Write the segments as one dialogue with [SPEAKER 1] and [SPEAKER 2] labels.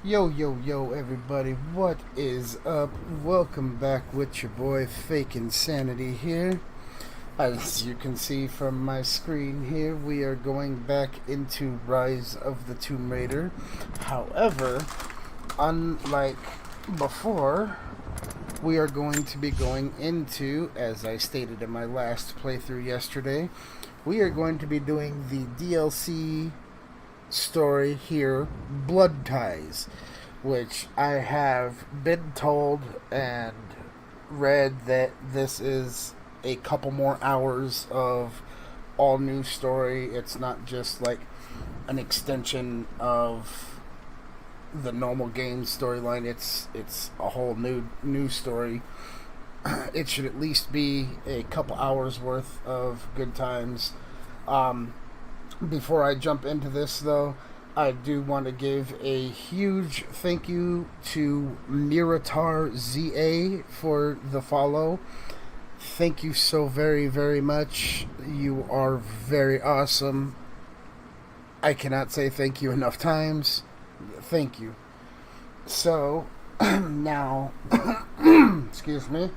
[SPEAKER 1] Yo, everybody, what is up? Welcome back with your boy Fake Insanity here. As you can see from my screen here, we are going back into Rise of the Tomb Raider. However, unlike before, we are going to be going into, as I stated in my last playthrough yesterday, we are going to be doing the DLC story here, Blood Ties, which I have been told and read that this is a couple more hours of all new story. It's not just like an extension of the normal game storyline. It's a whole new story. It should at least be a couple hours worth of good times. Before I jump into this, though, I do want to give a huge thank you to Miratar ZA for the follow. Thank you so very, very much. You are very awesome. I cannot say thank you enough times. Thank you. So, now, excuse me.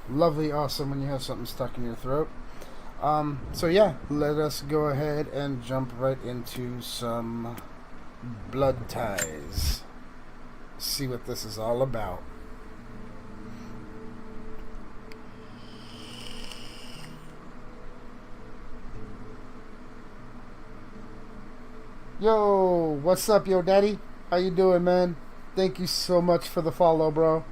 [SPEAKER 1] Lovely, awesome when you have something stuck in your throat. So yeah, let us go ahead and jump right into some Blood Ties. See what this is all about. Yo, what's up, yo daddy? How you doing, man? Thank you so much for the follow, bro.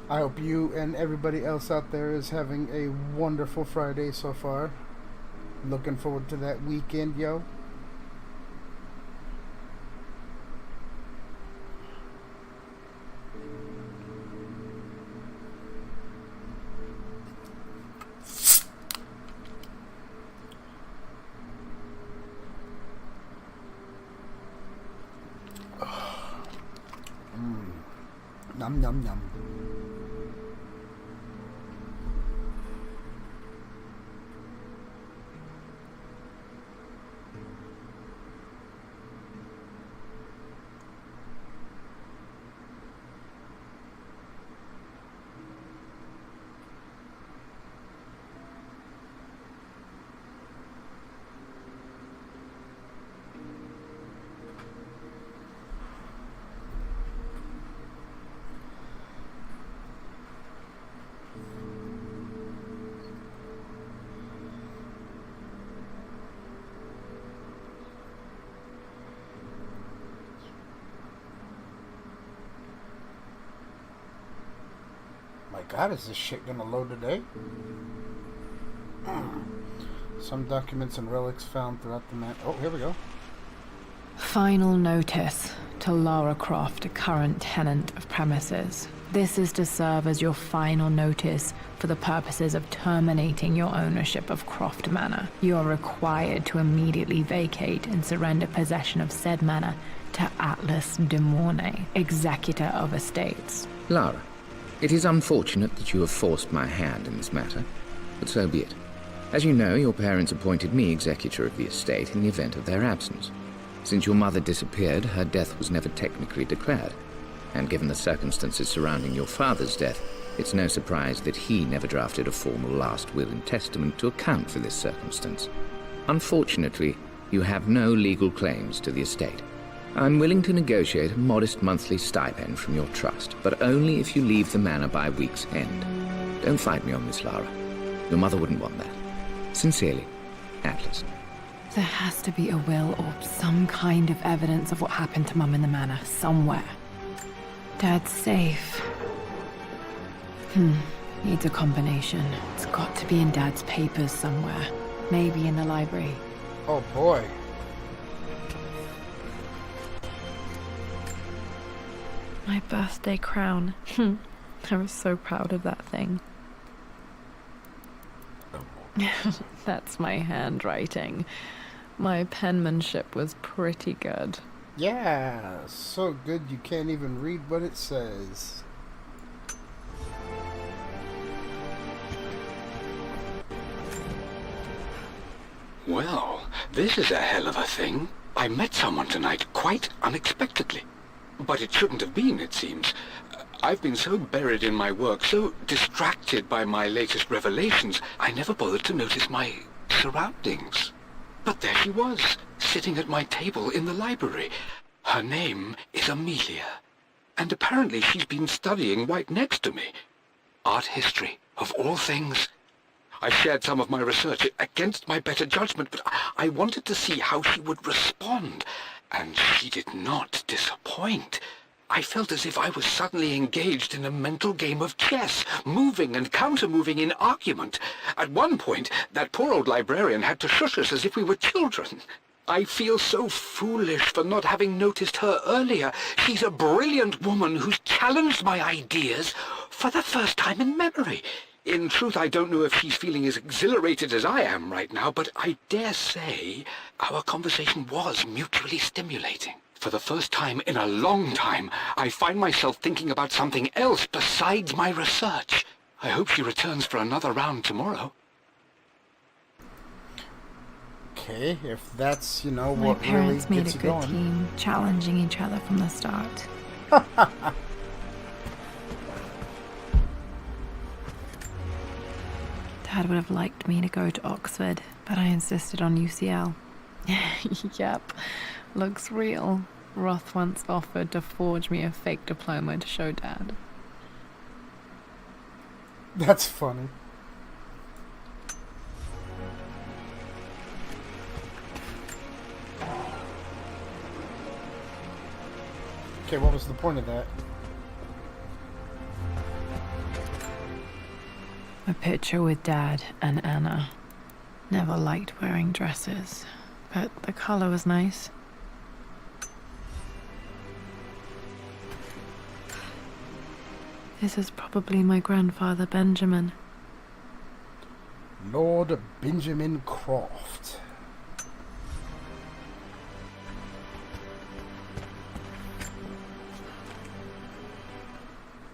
[SPEAKER 1] I hope you and everybody else out there is having a wonderful Friday so far. Looking forward to that weekend, yo. Num num num. God, is this shit gonna load today? Some documents and relics found throughout the map. Oh, here we go.
[SPEAKER 2] Final notice to Lara Croft, a current tenant of premises. This is to serve as your final notice for the purposes of terminating your ownership of Croft Manor. You are required to immediately vacate and surrender possession of said manor to Atlas de Mornay, executor of estates.
[SPEAKER 3] Lara, it is unfortunate that you have forced my hand in this matter, but so be it. As you know, your parents appointed me executor of the estate in the event of their absence. Since your mother disappeared, her death was never technically declared, and given the circumstances surrounding your father's death, it's no surprise that he never drafted a formal last will and testament to account for this circumstance. Unfortunately, you have no legal claims to the estate. I'm willing to negotiate a modest monthly stipend from your trust, but only if you leave the manor by week's end. Don't fight me on this, Lara. Your mother wouldn't want that. Sincerely, Atlas.
[SPEAKER 2] There has to be a will or some kind of evidence of what happened to Mum in the manor, somewhere. Dad's safe. Needs a combination. It's got to be in Dad's papers somewhere. Maybe in the library.
[SPEAKER 1] Oh boy.
[SPEAKER 2] My birthday crown. I was so proud of that thing. That's my handwriting. My penmanship was pretty good.
[SPEAKER 1] Yeah, so good you can't even read what it says.
[SPEAKER 4] Well, this is a hell of a thing. I met someone tonight quite unexpectedly. But it shouldn't have been, it seems. I've been so buried in my work, so distracted by my latest revelations, I never bothered to notice my surroundings. But there she was, sitting at my table in the library. Her name is Amelia, and apparently she's been studying right next to me. Art history, of all things. I shared some of my research against my better judgment, but I wanted to see how she would respond, and she did not disappoint. I felt as if I was suddenly engaged in a mental game of chess, moving and counter-moving in argument. At one point, that poor old librarian had to shush us as if we were children. I feel so foolish for not having noticed her earlier. She's a brilliant woman who's challenged my ideas for the first time in memory. In truth, I don't know if she's feeling as exhilarated as I am right now, but I dare say our conversation was mutually stimulating. For the first time in a long time, I find myself thinking about something else besides my research. I hope she returns for another round tomorrow.
[SPEAKER 1] Okay, if that's, you know,
[SPEAKER 2] My
[SPEAKER 1] what really
[SPEAKER 2] parents made
[SPEAKER 1] gets
[SPEAKER 2] a
[SPEAKER 1] you
[SPEAKER 2] good
[SPEAKER 1] going.
[SPEAKER 2] team, challenging each other from the start. Dad would have liked me to go to Oxford, but I insisted on UCL. Yep, looks real. Roth once offered to forge me a fake diploma to show Dad.
[SPEAKER 1] That's funny. Okay, what was the point of that?
[SPEAKER 2] A picture with Dad and Anna. Never liked wearing dresses, but the color was nice. This is probably my grandfather Benjamin.
[SPEAKER 1] Lord Benjamin Croft.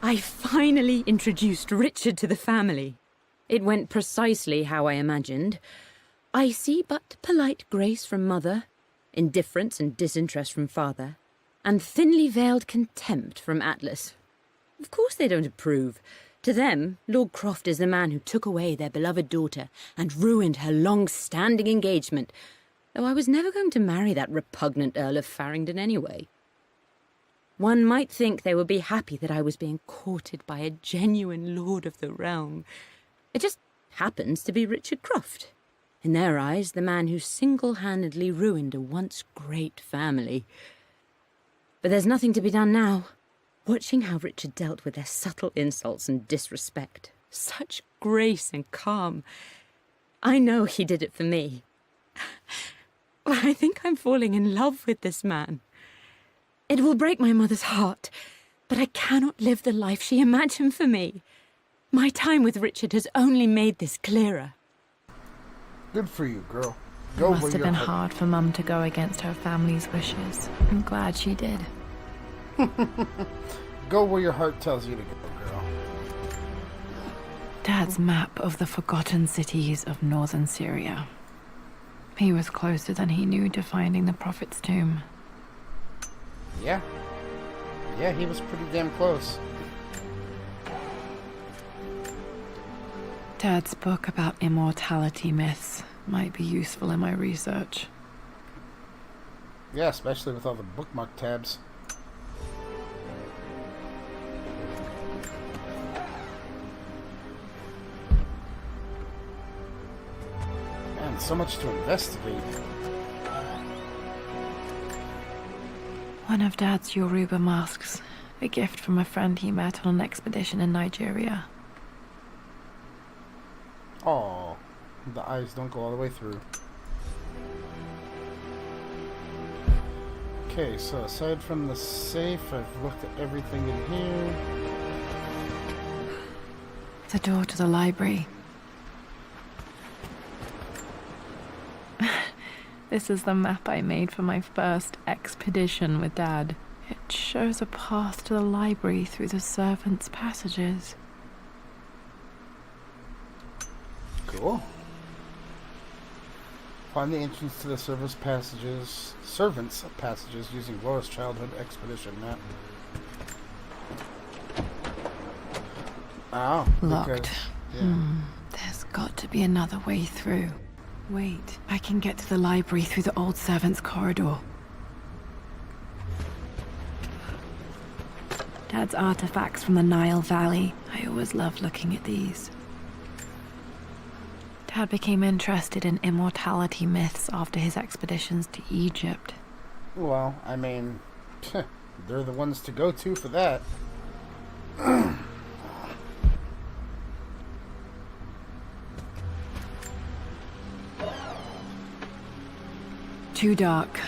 [SPEAKER 5] I finally introduced Richard to the family. It went precisely how I imagined. I see but polite grace from mother, indifference and disinterest from father, and thinly veiled contempt from Atlas. Of course they don't approve. To them, Lord Croft is the man who took away their beloved daughter and ruined her long-standing engagement, though I was never going to marry that repugnant Earl of Farringdon anyway. One might think they would be happy that I was being courted by a genuine lord of the realm. It just happens to be Richard Croft. In their eyes, the man who single-handedly ruined a once great family. But there's nothing to be done now. Watching how Richard dealt with their subtle insults and disrespect. Such grace and calm. I know he did it for me. I think I'm falling in love with this man. It will break my mother's heart, but I cannot live the life she imagined for me. My time with Richard has only made this clearer.
[SPEAKER 1] Good for you, girl.
[SPEAKER 2] It
[SPEAKER 1] Go
[SPEAKER 2] must
[SPEAKER 1] where
[SPEAKER 2] have
[SPEAKER 1] your
[SPEAKER 2] been
[SPEAKER 1] heart-
[SPEAKER 2] hard for Mum to go against her family's wishes. I'm glad she did.
[SPEAKER 1] Go where your heart tells you to go, girl.
[SPEAKER 2] Dad's map of the forgotten cities of northern Syria. He was closer than he knew to finding the Prophet's tomb.
[SPEAKER 1] Yeah. Yeah, he was pretty damn close.
[SPEAKER 2] Dad's book about immortality myths might be useful in my research.
[SPEAKER 1] Yeah, especially with all the bookmark tabs. Man, so much to investigate.
[SPEAKER 2] One of Dad's Yoruba masks, a gift from a friend he met on an expedition in Nigeria.
[SPEAKER 1] Oh, the eyes don't go all the way through. Okay, so aside from the safe, I've looked at everything in here.
[SPEAKER 2] The door to the library. This is the map I made for my first expedition with Dad. It shows a path to the library through the servants' passages.
[SPEAKER 1] Cool. Find the entrance to the servants' passages using Laura's childhood expedition map. Oh,
[SPEAKER 2] Locked.
[SPEAKER 1] Yeah.
[SPEAKER 2] There's got to be another way through. Wait, I can get to the library through the old servants' corridor. Dad's artifacts from the Nile Valley. I always loved looking at these. Dad became interested in immortality myths after his expeditions to Egypt.
[SPEAKER 1] Well, I mean, they're the ones to go to for that.
[SPEAKER 2] Too dark.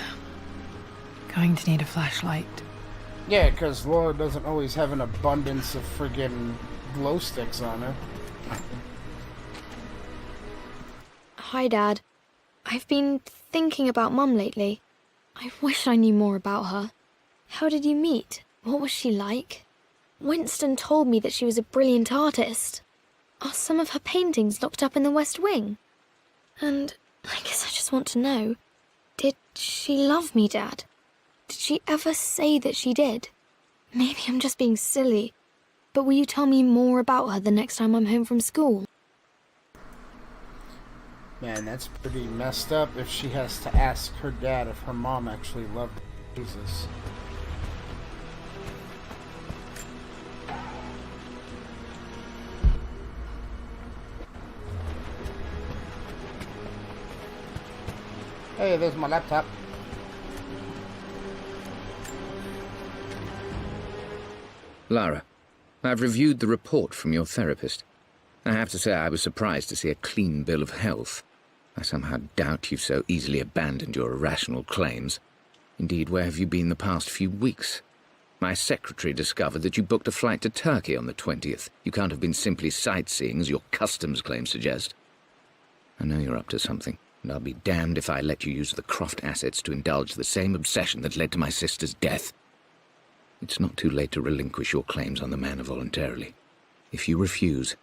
[SPEAKER 2] Going to need a flashlight.
[SPEAKER 1] Yeah, because Laura doesn't always have an abundance of friggin' glow sticks on her.
[SPEAKER 6] Hi, Dad. I've been thinking about Mum lately. I wish I knew more about her. How did you meet? What was she like? Winston told me that she was a brilliant artist. Are some of her paintings locked up in the West Wing? And I guess I just want to know, did she love me, Dad? Did she ever say that she did? Maybe I'm just being silly, but will you tell me more about her the next time I'm home from school?
[SPEAKER 1] Man, that's pretty messed up if she has to ask her dad if her mom actually loved Jesus. Hey, there's my laptop.
[SPEAKER 3] Lara, I've reviewed the report from your therapist. I have to say I was surprised to see a clean bill of health. I somehow doubt you've so easily abandoned your irrational claims. Indeed, where have you been the past few weeks? My secretary discovered that you booked a flight to Turkey on the 20th. You can't have been simply sightseeing, as your customs claims suggest. I know you're up to something, and I'll be damned if I let you use the Croft assets to indulge the same obsession that led to my sister's death. It's not too late to relinquish your claims on the manor voluntarily. If you refuse,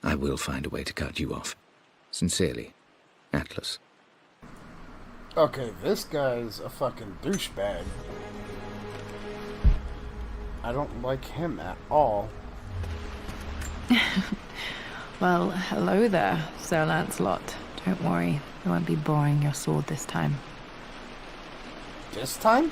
[SPEAKER 3] I will find a way to cut you off. Sincerely, Atlas.
[SPEAKER 1] Okay, this guy's a fucking douchebag. I don't like him at all.
[SPEAKER 2] Well, hello there, Sir Lancelot. Don't worry, I won't be borrowing your sword this time.
[SPEAKER 1] This time?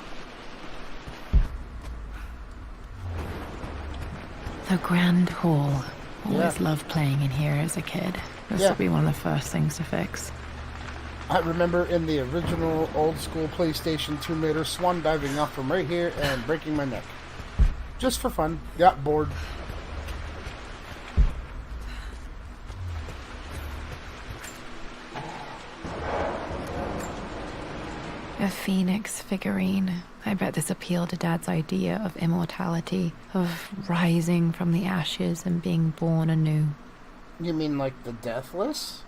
[SPEAKER 2] The Grand Hall. Always
[SPEAKER 1] Yeah.
[SPEAKER 2] loved playing in here as a kid. This
[SPEAKER 1] Yeah.
[SPEAKER 2] will be one of the first things to fix.
[SPEAKER 1] I remember in the original old school PlayStation 2 Tomb swan diving off from right here and breaking my neck. Just for fun. Got bored.
[SPEAKER 2] A phoenix figurine. I bet this appealed to Dad's idea of immortality, of rising from the ashes and being born anew.
[SPEAKER 1] You mean like the Deathless?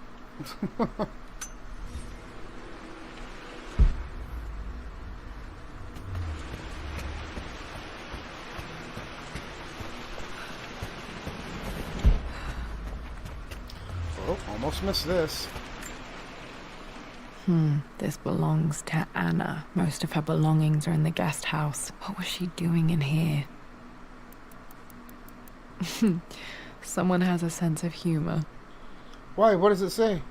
[SPEAKER 1] Oh, almost missed this.
[SPEAKER 2] This belongs to Anna. Most of her belongings are in the guest house. What was she doing in here? Someone has a sense of humor.
[SPEAKER 1] Why? What does it say?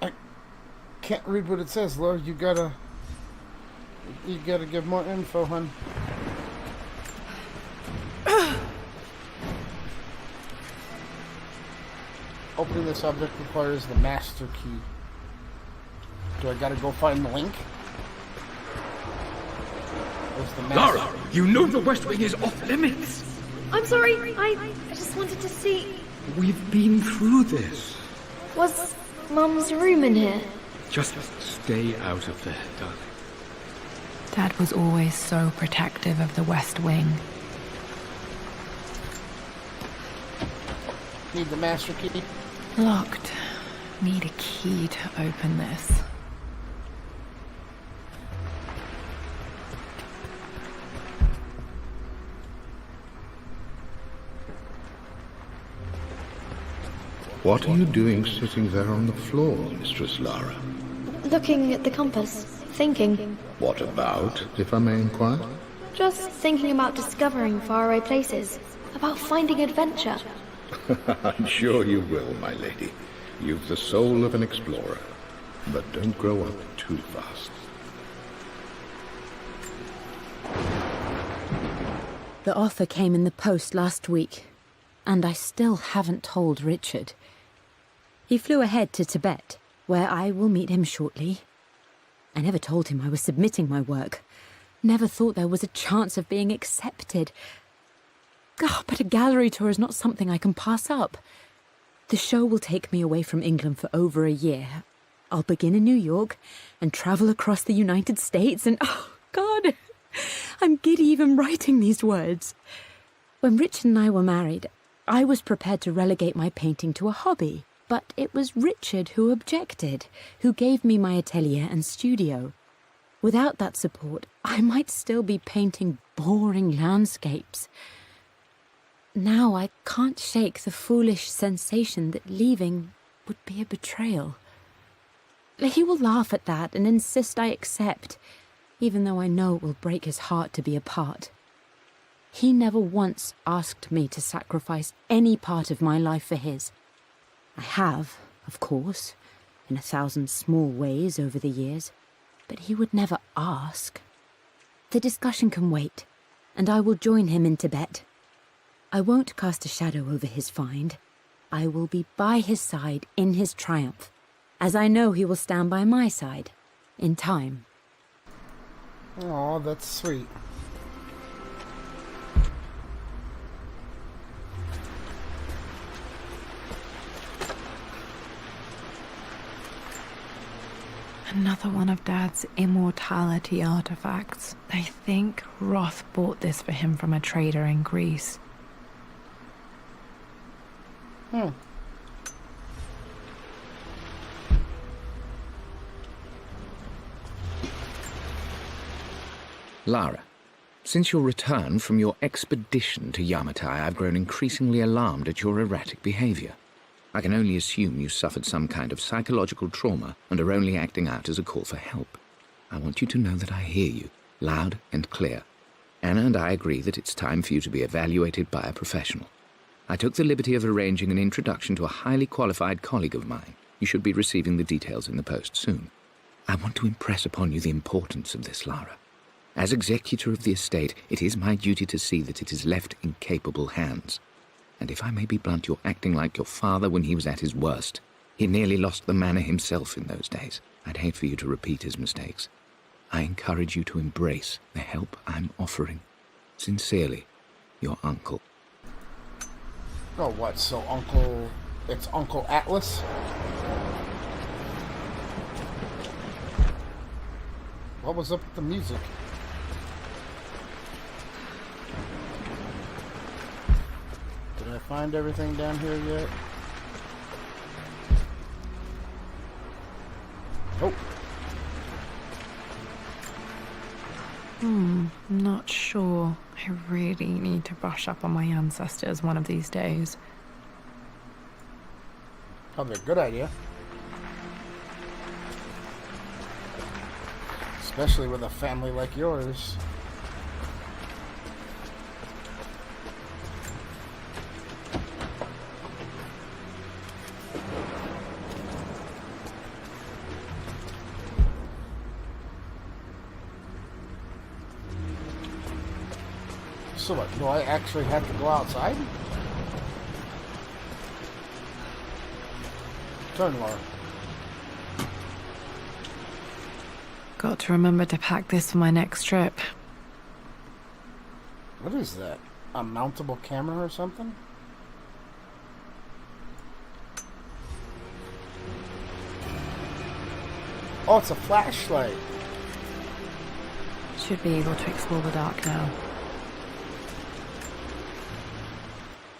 [SPEAKER 1] I can't read what it says, Laura. You gotta give more info, hun. Opening this object requires the master key. Do I gotta go find the link? Where's the master?
[SPEAKER 4] Lara, you know the West Wing is off limits.
[SPEAKER 6] I'm sorry, I just wanted to see.
[SPEAKER 4] We've been through this.
[SPEAKER 6] Was Mum's room in here?
[SPEAKER 4] Just stay out of there, darling.
[SPEAKER 2] Dad was always so protective of the West Wing.
[SPEAKER 1] Need the master key?
[SPEAKER 2] Locked. Need a key to open this.
[SPEAKER 7] What are you doing sitting there on the floor, Mistress Lara?
[SPEAKER 6] Looking at the compass. Thinking.
[SPEAKER 7] What about, if I may inquire?
[SPEAKER 6] Just thinking about discovering faraway places. About finding adventure.
[SPEAKER 7] I'm sure you will, my lady. You've the soul of an explorer. But don't grow up too fast.
[SPEAKER 5] The offer came in the post last week, and I still haven't told Richard. He flew ahead to Tibet, where I will meet him shortly. I never told him I was submitting my work. Never thought there was a chance of being accepted. But a gallery tour is not something I can pass up. The show will take me away from England for over a year. I'll begin in New York and travel across the United States and, oh, God, I'm giddy even writing these words. When Richard and I were married, I was prepared to relegate my painting to a hobby, but it was Richard who objected, who gave me my atelier and studio. Without that support, I might still be painting boring landscapes. Now I can't shake the foolish sensation that leaving would be a betrayal. He will laugh at that and insist I accept, even though I know it will break his heart to be apart. He never once asked me to sacrifice any part of my life for his. I have, of course, in 1,000 small ways over the years, but he would never ask. The discussion can wait, and I will join him in Tibet. I won't cast a shadow over his find. I will be by his side in his triumph, as I know he will stand by my side, in time.
[SPEAKER 1] Oh, that's sweet.
[SPEAKER 2] Another one of Dad's immortality artifacts. I think Roth bought this for him from a trader in Greece.
[SPEAKER 3] Lara, since your return from your expedition to Yamatai, I've grown increasingly alarmed at your erratic behavior. I can only assume you suffered some kind of psychological trauma and are only acting out as a call for help. I want you to know that I hear you, loud and clear. Anna and I agree that it's time for you to be evaluated by a professional. I took the liberty of arranging an introduction to a highly qualified colleague of mine. You should be receiving the details in the post soon. I want to impress upon you the importance of this, Lara. As executor of the estate, it is my duty to see that it is left in capable hands. And if I may be blunt, you're acting like your father when he was at his worst. He nearly lost the manor himself in those days. I'd hate for you to repeat his mistakes. I encourage you to embrace the help I'm offering. Sincerely, your uncle.
[SPEAKER 1] Oh, what? So Uncle... It's Uncle Atlas? What was up with the music? Did I find everything down here yet? Nope.
[SPEAKER 2] I'm not sure. I really need to brush up on my ancestors one of these days.
[SPEAKER 1] Probably a good idea. Especially with a family like yours. So what, do I actually have to go outside? Turn, Lara.
[SPEAKER 2] Got to remember to pack this for my next trip.
[SPEAKER 1] What is that? A mountable camera or something? Oh, it's a flashlight.
[SPEAKER 2] Should be able to explore the dark now.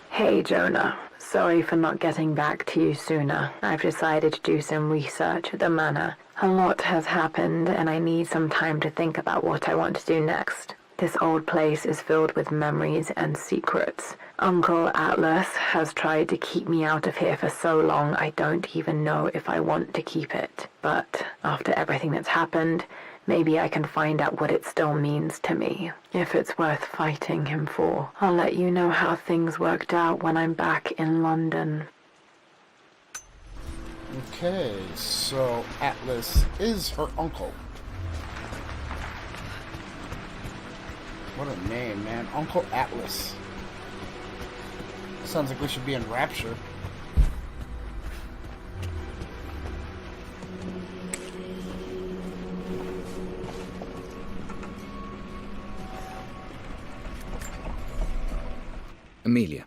[SPEAKER 2] Hey, Jonah. Sorry for not getting back to you sooner. I've decided to do some research at the manor. A lot has happened, and I need some time to think about what I want to do next. This old place is filled with memories and secrets. Uncle Atlas has tried to keep me out of here for so long I don't even know if I want to keep it. But after everything that's happened, maybe I can find out what it still means to me. If it's worth fighting him for, I'll let you know how things worked out when I'm back in London.
[SPEAKER 1] Okay, so Atlas is her uncle. What a name, man. Uncle Atlas. Sounds like we should be in Rapture.
[SPEAKER 3] Amelia,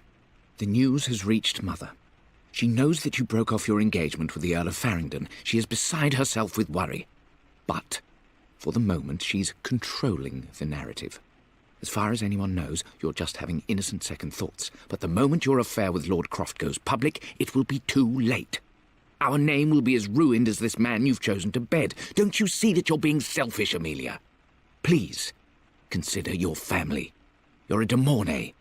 [SPEAKER 3] the news has reached Mother. She knows that you broke off your engagement with the Earl of Farringdon. She is beside herself with worry. But, for the moment, she's controlling the narrative. As far as anyone knows, you're just having innocent second thoughts. But the moment your affair with Lord Croft goes public, it will be too late. Our name will be as ruined as this man you've chosen to bed. Don't you see that you're being selfish, Amelia? Please, consider your family. You're a de Mornay.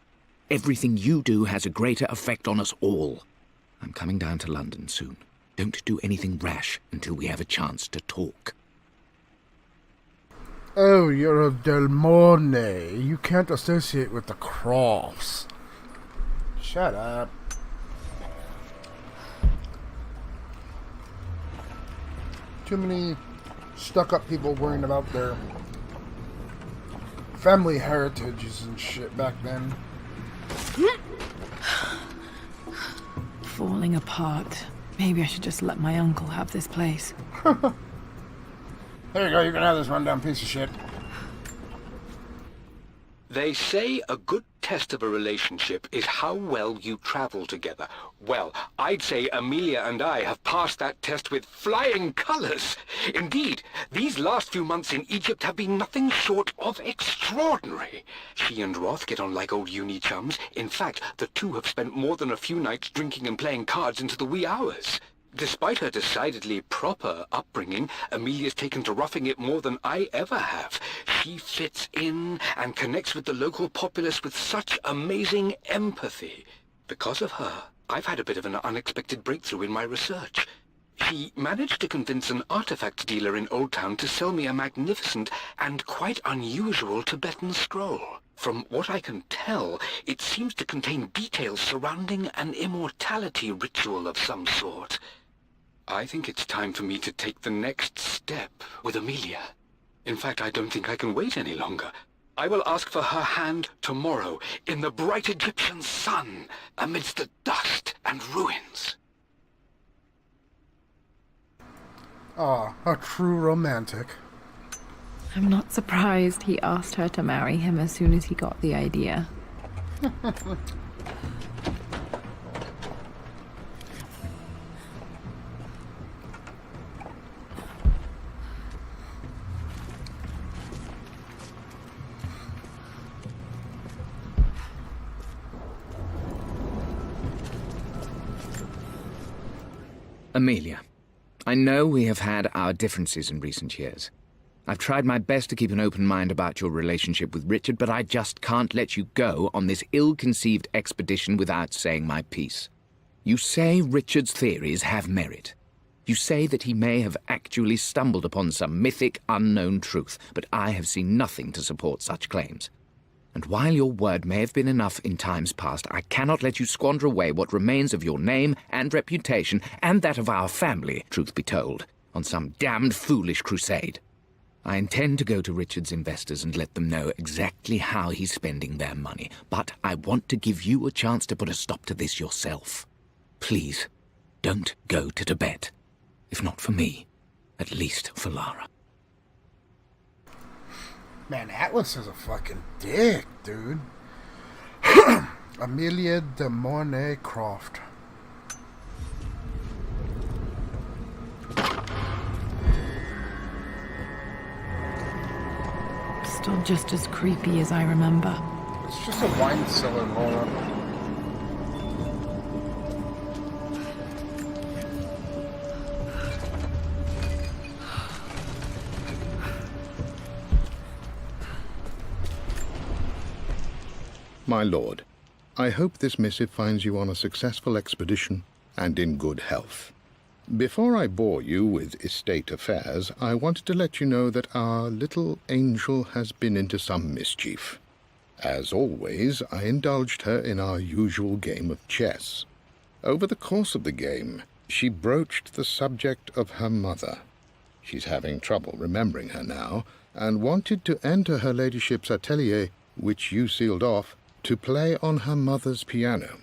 [SPEAKER 3] Everything you do has a greater effect on us all. I'm coming down to London soon. Don't do anything rash until we have a chance to talk.
[SPEAKER 1] Oh, you're a Del Mornay. You can't associate with the Crofts. Shut up. Too many stuck-up people worrying about their family heritages and shit back then.
[SPEAKER 2] Falling apart. Maybe I should just let my uncle have this place.
[SPEAKER 1] There you go, you can have this rundown piece of shit.
[SPEAKER 4] They say a good test of a relationship is how well you travel together. Well, I'd say Amelia and I have passed that test with flying colors. Indeed, these last few months in Egypt have been nothing short of extraordinary. She and Roth get on like old uni chums. In fact, the two have spent more than a few nights drinking and playing cards into the wee hours. Despite her decidedly proper upbringing, Amelia's taken to roughing it more than I ever have. She fits in and connects with the local populace with such amazing empathy. Because of her, I've had a bit of an unexpected breakthrough in my research. She managed to convince an artifact dealer in Old Town to sell me a magnificent and quite unusual Tibetan scroll. From what I can tell, it seems to contain details surrounding an immortality ritual of some sort. I think it's time for me to take the next step with Amelia. In fact, I don't think I can wait any longer. I will ask for her hand tomorrow in the bright Egyptian sun amidst the dust and ruins.
[SPEAKER 1] Ah, a true romantic.
[SPEAKER 2] I'm not surprised he asked her to marry him as soon as he got the idea.
[SPEAKER 3] Amelia, I know we have had our differences in recent years. I've tried my best to keep an open mind about your relationship with Richard, but I just can't let you go on this ill-conceived expedition without saying my piece. You say Richard's theories have merit. You say that he may have actually stumbled upon some mythic, unknown truth, but I have seen nothing to support such claims. And while your word may have been enough in times past, I cannot let you squander away what remains of your name and reputation, and that of our family, truth be told, on some damned foolish crusade. I intend to go to Richard's investors and let them know exactly how he's spending their money, but I want to give you a chance to put a stop to this yourself. Please, don't go to Tibet. If not for me, at least for Lara.
[SPEAKER 1] Man, Atlas is a fucking dick, dude. Amelia de Mornay Croft.
[SPEAKER 2] still just as creepy as I remember.
[SPEAKER 1] It's just a wine cellar, Laura.
[SPEAKER 7] My lord, I hope this missive finds you on a successful expedition and in good health. Before I bore you with estate affairs, I wanted to let you know that our little angel has been into some mischief. As always, I indulged her in our usual game of chess. Over the course of the game, she broached the subject of her mother. She's having trouble remembering her now, and wanted to enter her ladyship's atelier, which you sealed off, to play on her mother's piano.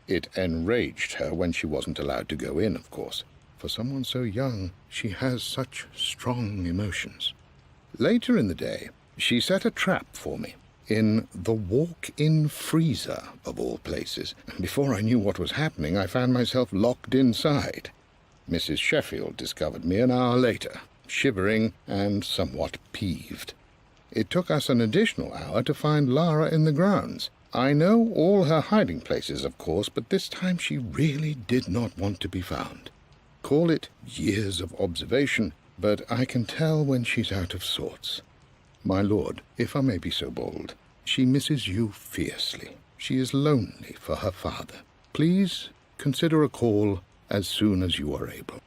[SPEAKER 7] It enraged her when she wasn't allowed to go in, of course. For someone so young, she has such strong emotions. Later in the day, she set a trap for me in the walk-in freezer, of all places. Before I knew what was happening, I found myself locked inside. Mrs. Sheffield discovered me an hour later, shivering and somewhat peeved. It took us an additional hour to find Lara in the grounds. I know all her hiding places, of course, but this time she really did not want to be found. Call it years of observation, but I can tell when she's out of sorts. My lord, if I may be so bold, she misses you fiercely. She is lonely for her father. Please consider a call as soon as you are able.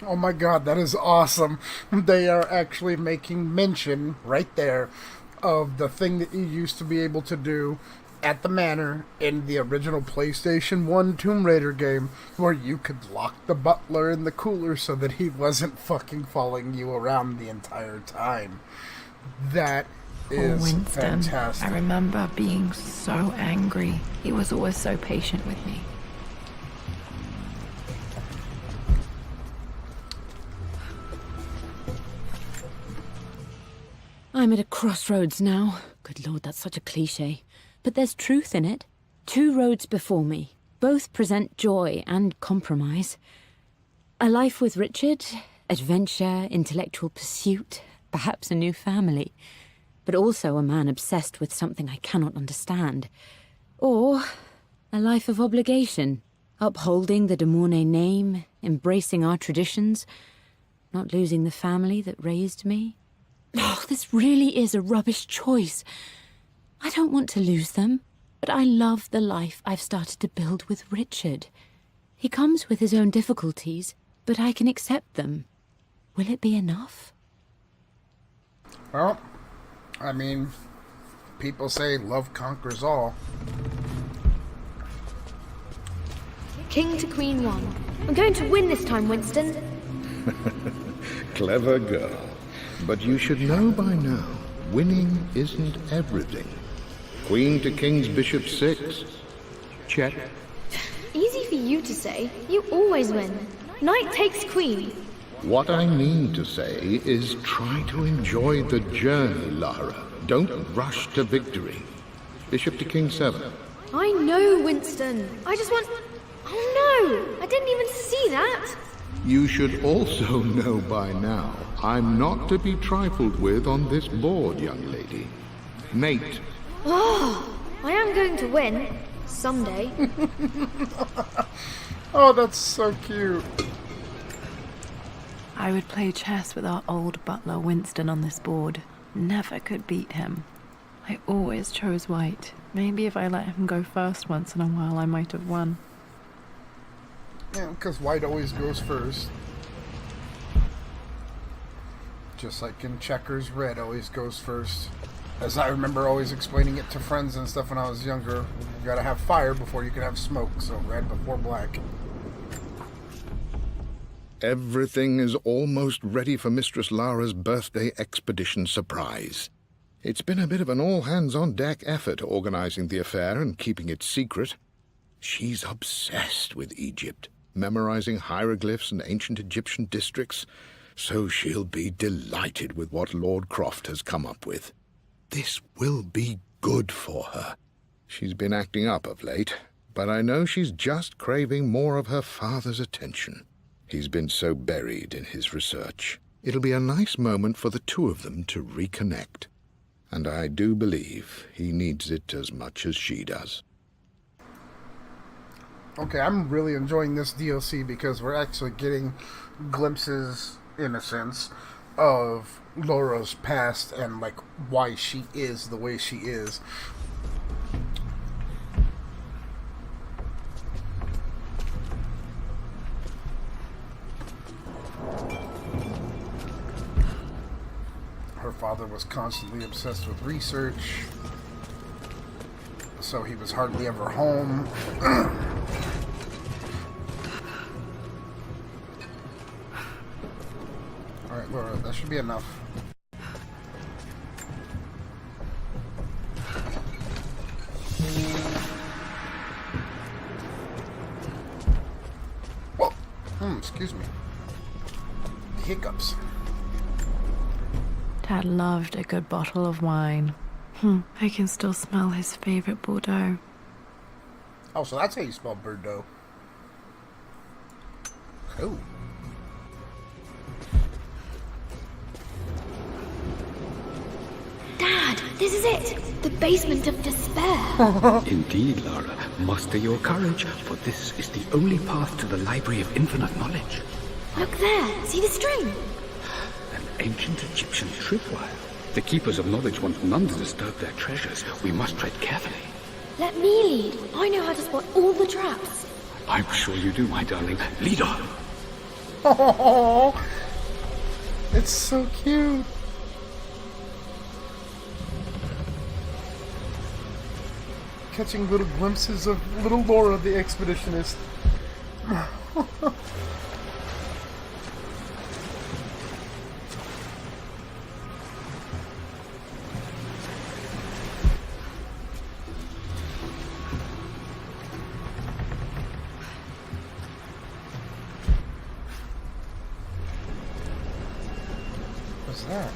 [SPEAKER 1] Oh my god, that is awesome. They are actually making mention right there of the thing that you used to be able to do at the manor in the original PlayStation 1 Tomb Raider game, where you could lock the butler in the cooler so that he wasn't fucking following you around the entire time. That is
[SPEAKER 2] Winston.
[SPEAKER 1] fantastic.
[SPEAKER 2] I remember being so angry. He was always so patient with me.
[SPEAKER 5] I'm at a crossroads now. Good Lord, that's such a cliche. But there's truth in it. 2 roads before me. Both present joy and compromise. A life with Richard, adventure, intellectual pursuit, perhaps a new family. But also a man obsessed with something I cannot understand. Or a life of obligation, upholding the de Mornay name, embracing our traditions, not losing the family that raised me. Oh, this really is a rubbish choice. I don't want to lose them, but I love the life I've started to build with Richard. He comes with his own difficulties, but I can accept them. Will it be enough?
[SPEAKER 1] Well, I mean, people say love conquers all.
[SPEAKER 6] King to Queen 1. I'm going to win this time, Winston.
[SPEAKER 7] Clever girl. But you should know by now, winning isn't everything. Queen to King's Bishop 6. Check.
[SPEAKER 6] Easy for you to say. You always win. Knight takes queen.
[SPEAKER 7] What I mean to say is try to enjoy the journey, Lara. Don't rush to victory. Bishop to King 7.
[SPEAKER 6] I know, Winston. I just want... Oh no! I didn't even see that!
[SPEAKER 7] You should also know by now, I'm not to be trifled with on this board, young lady. Mate.
[SPEAKER 6] Oh, I am going to win. Someday.
[SPEAKER 1] Oh, that's so cute.
[SPEAKER 2] I would play chess with our old butler Winston on this board. Never could beat him. I always chose white. Maybe if I let him go first once in a while, I might have won.
[SPEAKER 1] Yeah, because white always goes first. Just like in checkers, red always goes first. As I remember always explaining it to friends and stuff when I was younger, you gotta have fire before you can have smoke, so red before black.
[SPEAKER 7] Everything is almost ready for Mistress Lara's birthday expedition surprise. It's been a bit of an all-hands-on-deck effort organizing the affair and keeping it secret. She's obsessed with Egypt, memorizing hieroglyphs and ancient Egyptian districts, so she'll be delighted with what Lord Croft has come up with. This will be good for her. She's been acting up of late, but I know she's just craving more of her father's attention. He's been so buried in his research. It'll be a nice moment for the two of them to reconnect. And I do believe he needs it as much as she does.
[SPEAKER 1] Okay, I'm really enjoying this DLC because we're actually getting glimpses, in a sense, of Laura's past and, like, why she is the way she is. Her father was constantly obsessed with research, so he was hardly ever home. Alright, Laura, that should be enough. Whoa! Excuse me. Hiccups.
[SPEAKER 2] Dad loved a good bottle of wine. I can still smell his favorite Bordeaux.
[SPEAKER 1] Oh, so that's how you spell Bordeaux. Cool.
[SPEAKER 6] Dad, this is it! The basement of despair!
[SPEAKER 4] Indeed, Lara. Muster your courage, for this is the only path to the Library of Infinite Knowledge.
[SPEAKER 6] Look there! See the string?
[SPEAKER 4] An ancient Egyptian tripwire. The Keepers of Knowledge want none to disturb their treasures. We must tread carefully.
[SPEAKER 6] Let me lead. I know how to spot all the traps.
[SPEAKER 4] I'm sure you do, my darling. Lead on.
[SPEAKER 1] Oh, it's so cute. Catching little glimpses of little Laura, the expeditionist. What's that?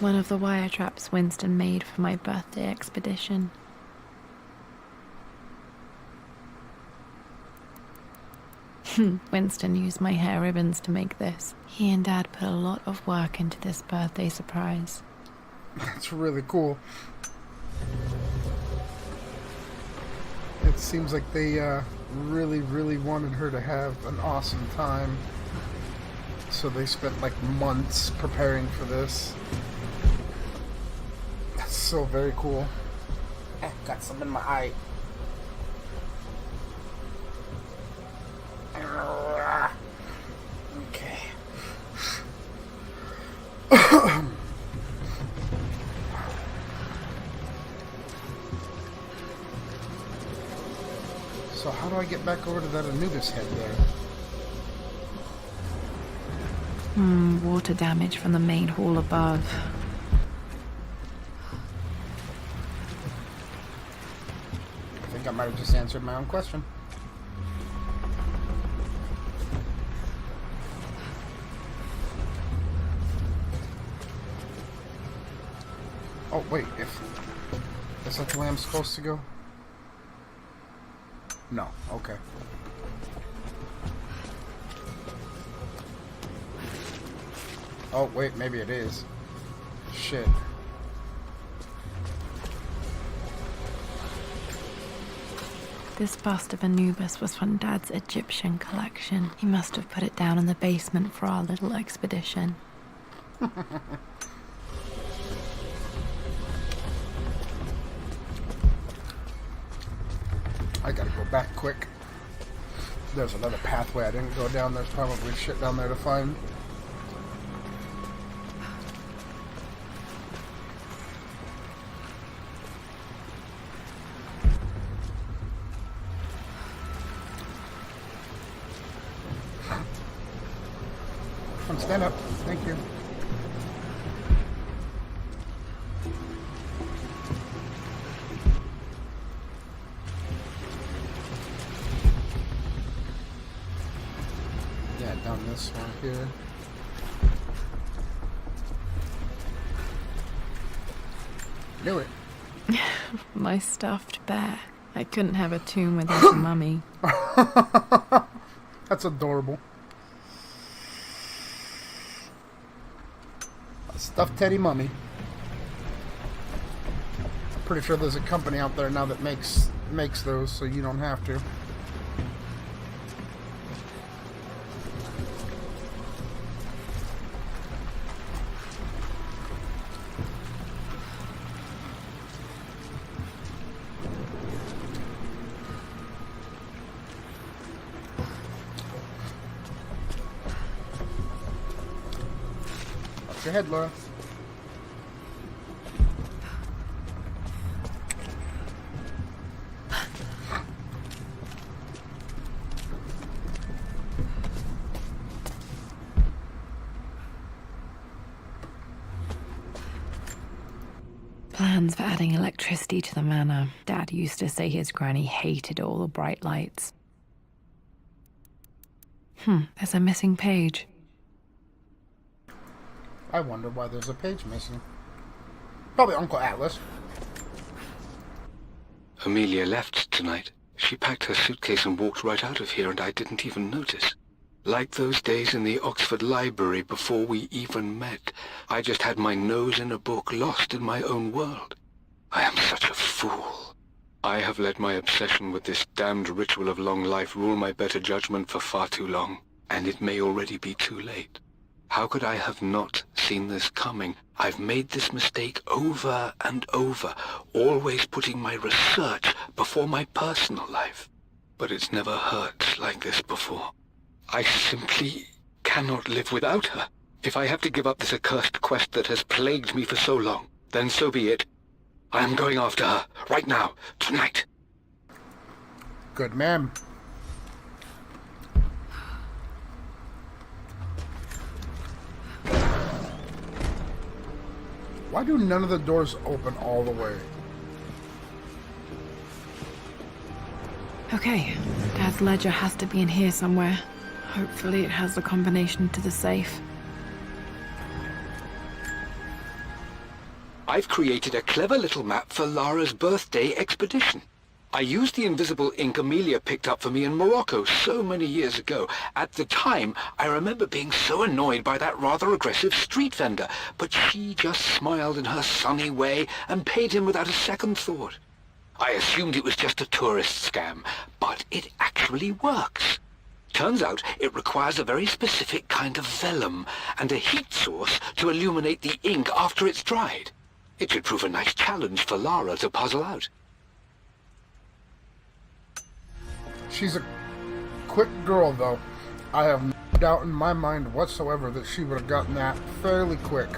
[SPEAKER 2] One of the wire traps Winston made for my birthday expedition. Winston used my hair ribbons to make this. He and Dad put a lot of work into this birthday surprise.
[SPEAKER 1] That's really cool. It seems like they really, really wanted her to have an awesome time. So they spent like months preparing for this. That's so very cool. Got some in my eye. Okay. So how do I get back over to that Anubis head there?
[SPEAKER 2] Water damage from the main hall above.
[SPEAKER 1] I think I might have just answered my own question. Oh, wait, is that the way I'm supposed to go? No, okay. Oh, wait, maybe it is. Shit.
[SPEAKER 2] This bust of Anubis was from Dad's Egyptian collection. He must have put it down in the basement for our little expedition.
[SPEAKER 1] I gotta go back quick. There's another pathway I didn't go down. There's probably shit down there to find. Come stand up. Thank you. Yeah, down this one here. Knew it.
[SPEAKER 2] My stuffed bear. I couldn't have a tomb without a mummy.
[SPEAKER 1] That's adorable. Stuffed Teddy Mummy. Pretty sure there's a company out there now that makes those, so you don't have to. Watch your head, Laura.
[SPEAKER 2] Plans for adding electricity to the manor. Dad used to say his granny hated all the bright lights. There's a missing page.
[SPEAKER 1] I wonder why there's a page missing. Probably Uncle Atlas.
[SPEAKER 4] Amelia left tonight. She packed her suitcase and walked right out of here, and I didn't even notice. Like those days in the Oxford Library before we even met. I just had my nose in a book, lost in my own world. I am such a fool. I have let my obsession with this damned ritual of long life rule my better judgment for far too long, and it may already be too late. How could I have not seen this coming? I've made this mistake over and over, always putting my research before my personal life. But it's never hurt like this before. I simply cannot live without her. If I have to give up this accursed quest that has plagued me for so long, then so be it. I am going after her, right now, tonight.
[SPEAKER 1] Good man. Why do none of the doors open all the way?
[SPEAKER 2] Okay, Dad's ledger has to be in here somewhere. Hopefully it has the combination to the safe.
[SPEAKER 4] I've created a clever little map for Lara's birthday expedition. I used the invisible ink Amelia picked up for me in Morocco so many years ago. At the time, I remember being so annoyed by that rather aggressive street vendor, but she just smiled in her sunny way and paid him without a second thought. I assumed it was just a tourist scam, but it actually works. Turns out it requires a very specific kind of vellum and a heat source to illuminate the ink after it's dried. It should prove a nice challenge for Lara to puzzle out.
[SPEAKER 1] She's a quick girl, though. I have no doubt in my mind whatsoever that she would have gotten that fairly quick.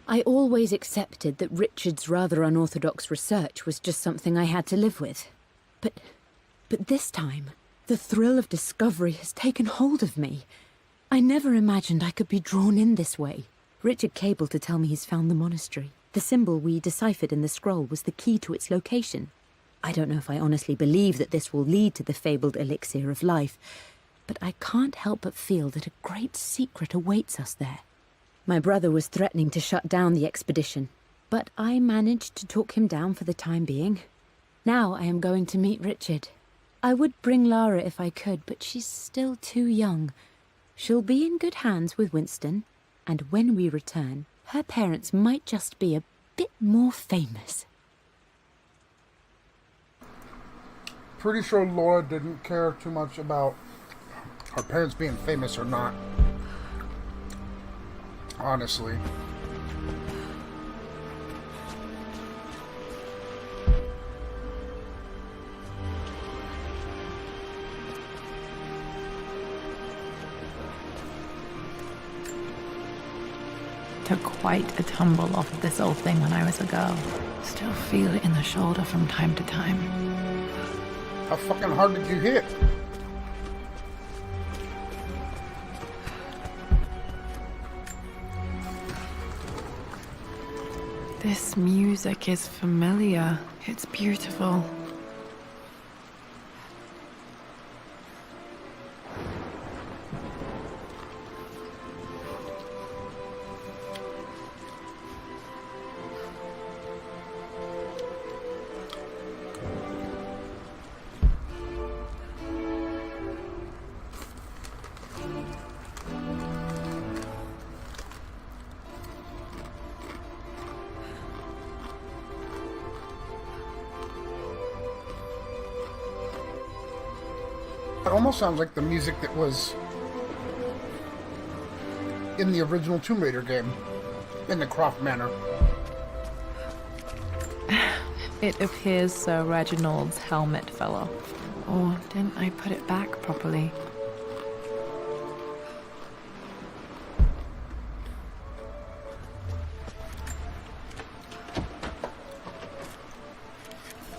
[SPEAKER 5] I always accepted that Richard's rather unorthodox research was just something I had to live with. But this time, the thrill of discovery has taken hold of me. I never imagined I could be drawn in this way. Richard cabled to tell me he's found the monastery. The symbol we deciphered in the scroll was the key to its location. I don't know if I honestly believe that this will lead to the fabled elixir of life, but I can't help but feel that a great secret awaits us there. My brother was threatening to shut down the expedition, but I managed to talk him down for the time being. Now I am going to meet Richard. I would bring Lara if I could, but she's still too young. She'll be in good hands with Winston, and when we return, her parents might just be a bit more famous.
[SPEAKER 1] Pretty sure Laura didn't care too much about her parents being famous or not. Honestly.
[SPEAKER 2] Took quite a tumble off of this old thing when I was a girl. Still feel it in the shoulder from time to time.
[SPEAKER 1] How fucking hard did you hit?
[SPEAKER 2] This music is familiar. It's beautiful.
[SPEAKER 1] That almost sounds like the music that was in the original Tomb Raider game, in the Croft Manor.
[SPEAKER 2] It appears Sir Reginald's helmet fell off. Or didn't I put it back properly?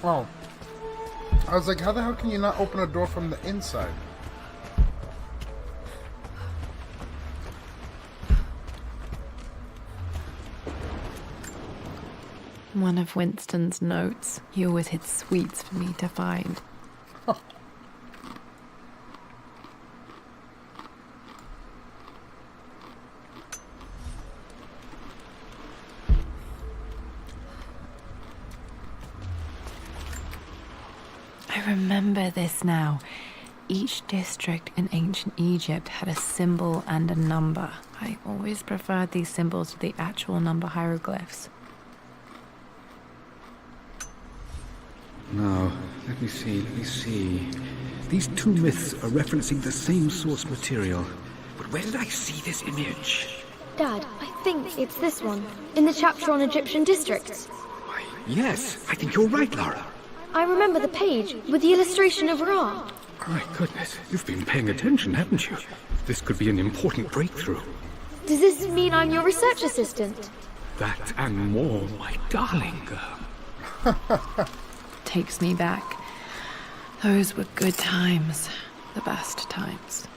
[SPEAKER 1] Oh. I was like, how the hell can you not open a door from the inside?
[SPEAKER 2] One of Winston's notes. He always hid sweets for me to find. I remember this now. Each district in ancient Egypt had a symbol and a number. I always preferred these symbols to the actual number hieroglyphs.
[SPEAKER 8] Now, let me see. These two myths are referencing the same source material. But where did I see this image?
[SPEAKER 6] Dad, I think it's this one, in the chapter on Egyptian districts.
[SPEAKER 8] Why, yes, I think you're right, Lara.
[SPEAKER 6] I remember the page with the illustration of Ra.
[SPEAKER 8] My goodness, you've been paying attention, haven't you? This could be an important breakthrough.
[SPEAKER 6] Does this mean I'm your research assistant?
[SPEAKER 8] That and more, my darling girl.
[SPEAKER 2] Takes me back. Those were good times. The best times.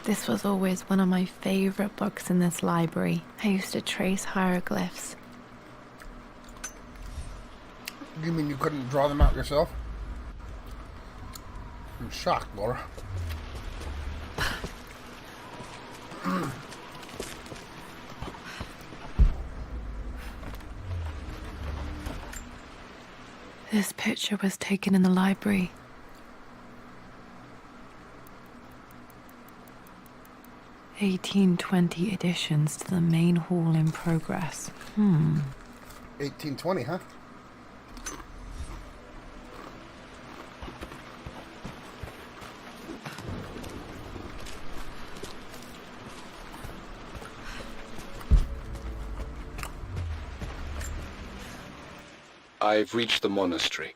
[SPEAKER 2] This was always one of my favorite books in this library. I used to trace hieroglyphs.
[SPEAKER 1] You mean you couldn't draw them out yourself? I'm shocked, Laura.
[SPEAKER 2] This picture was taken in the library. (1820) additions to the main hall in progress.
[SPEAKER 1] 1820, huh?
[SPEAKER 4] I've reached the monastery.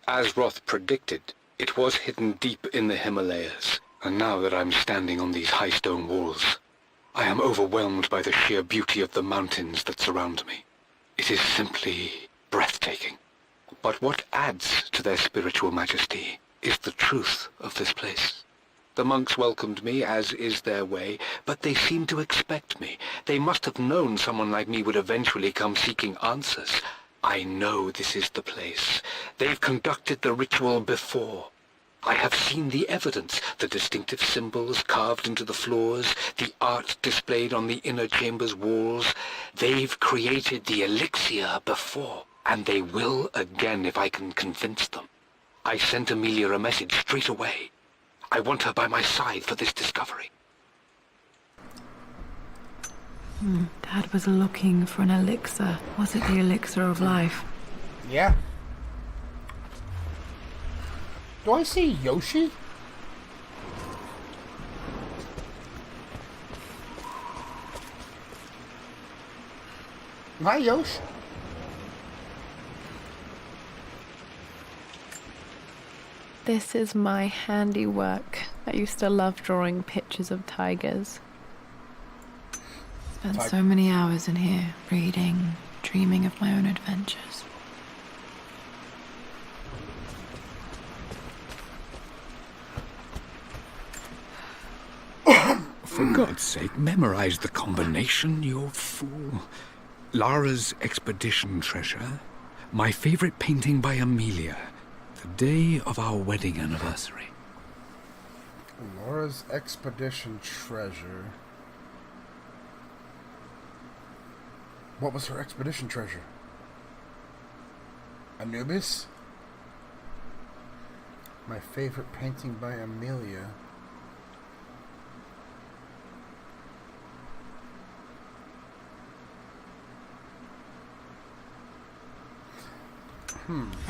[SPEAKER 4] As Roth predicted, it was hidden deep in the Himalayas, and now that I'm standing on these high stone walls, I am overwhelmed by the sheer beauty of the mountains that surround me. It is simply breathtaking. But what adds to their spiritual majesty is the truth of this place. The monks welcomed me, as is their way, but they seemed to expect me. They must have known someone like me would eventually come seeking answers. I know this is the place. They've conducted the ritual before. I have seen the evidence, the distinctive symbols carved into the floors, the art displayed on the inner chamber's walls. They've created the elixir before, and they will again if I can convince them. I sent Amelia a message straight away. I want her by my side for this discovery.
[SPEAKER 2] Dad was looking for an elixir. Was it the elixir of life?
[SPEAKER 1] Yeah. Do I see Yoshi? Hi, Yoshi.
[SPEAKER 2] This is my handiwork. I used to love drawing pictures of tigers. Spent so many hours in here, reading, dreaming of my own adventures.
[SPEAKER 8] For God's sake, memorize the combination, you fool. Lara's expedition treasure, my favorite painting by Amelia, the day of our wedding anniversary.
[SPEAKER 1] Laura's expedition treasure. What was her expedition treasure? Anubis? My favorite painting by Amelia.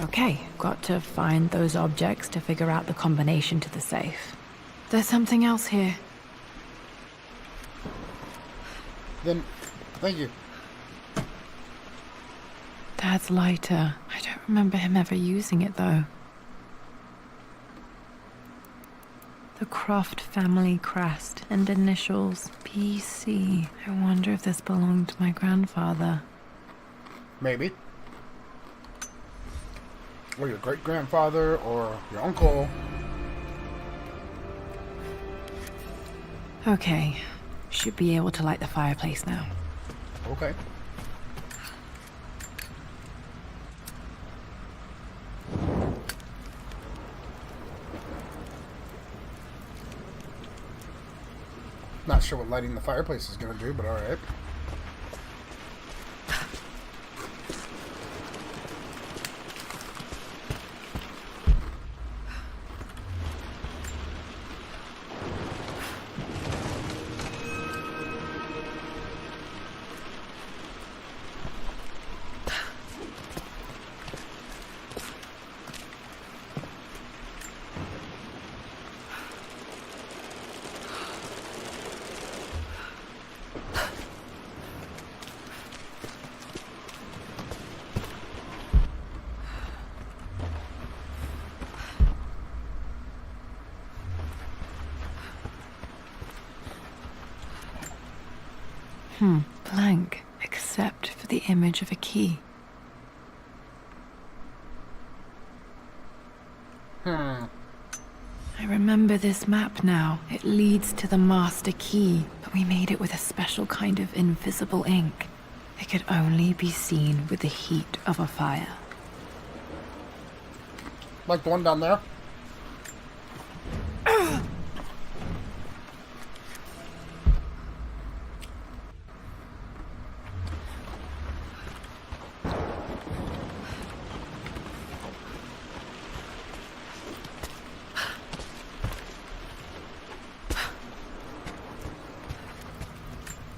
[SPEAKER 2] Okay, got to find those objects to figure out the combination to the safe. There's something else here.
[SPEAKER 1] Then, thank you.
[SPEAKER 2] Dad's lighter. I don't remember him ever using it, though. The Croft family crest and initials PC. I wonder if this belonged to my grandfather.
[SPEAKER 1] Maybe. Or your great-grandfather, or your uncle.
[SPEAKER 2] Okay, should be able to light the fireplace now.
[SPEAKER 1] Okay. Not sure what lighting the fireplace is going to do, but alright.
[SPEAKER 2] Blank, except for the image of a key. I remember this map now. It leads to the master key, but we made it with a special kind of invisible ink. It could only be seen with the heat of a fire.
[SPEAKER 1] Like the one down there?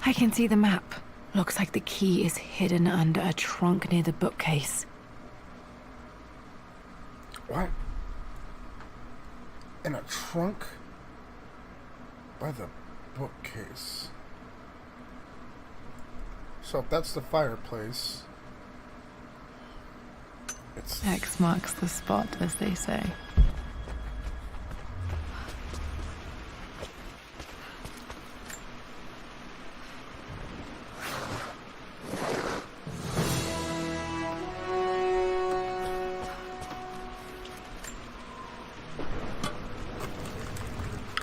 [SPEAKER 2] I can see the map. Looks like the key is hidden under a trunk near the bookcase.
[SPEAKER 1] What? In a trunk? By the bookcase. So if that's the fireplace, it's...
[SPEAKER 2] X marks the spot, as they say.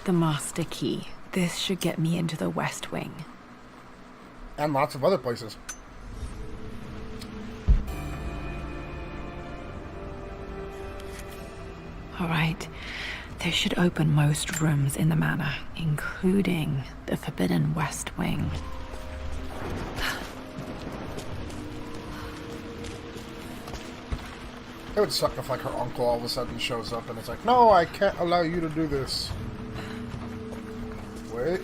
[SPEAKER 2] The master key. This should get me into the West Wing.
[SPEAKER 1] And lots of other places.
[SPEAKER 2] Alright, this should open most rooms in the manor, including the Forbidden West Wing.
[SPEAKER 1] It would suck if, like, her uncle all of a sudden shows up and it's like, no, I can't allow you to do this. Wait.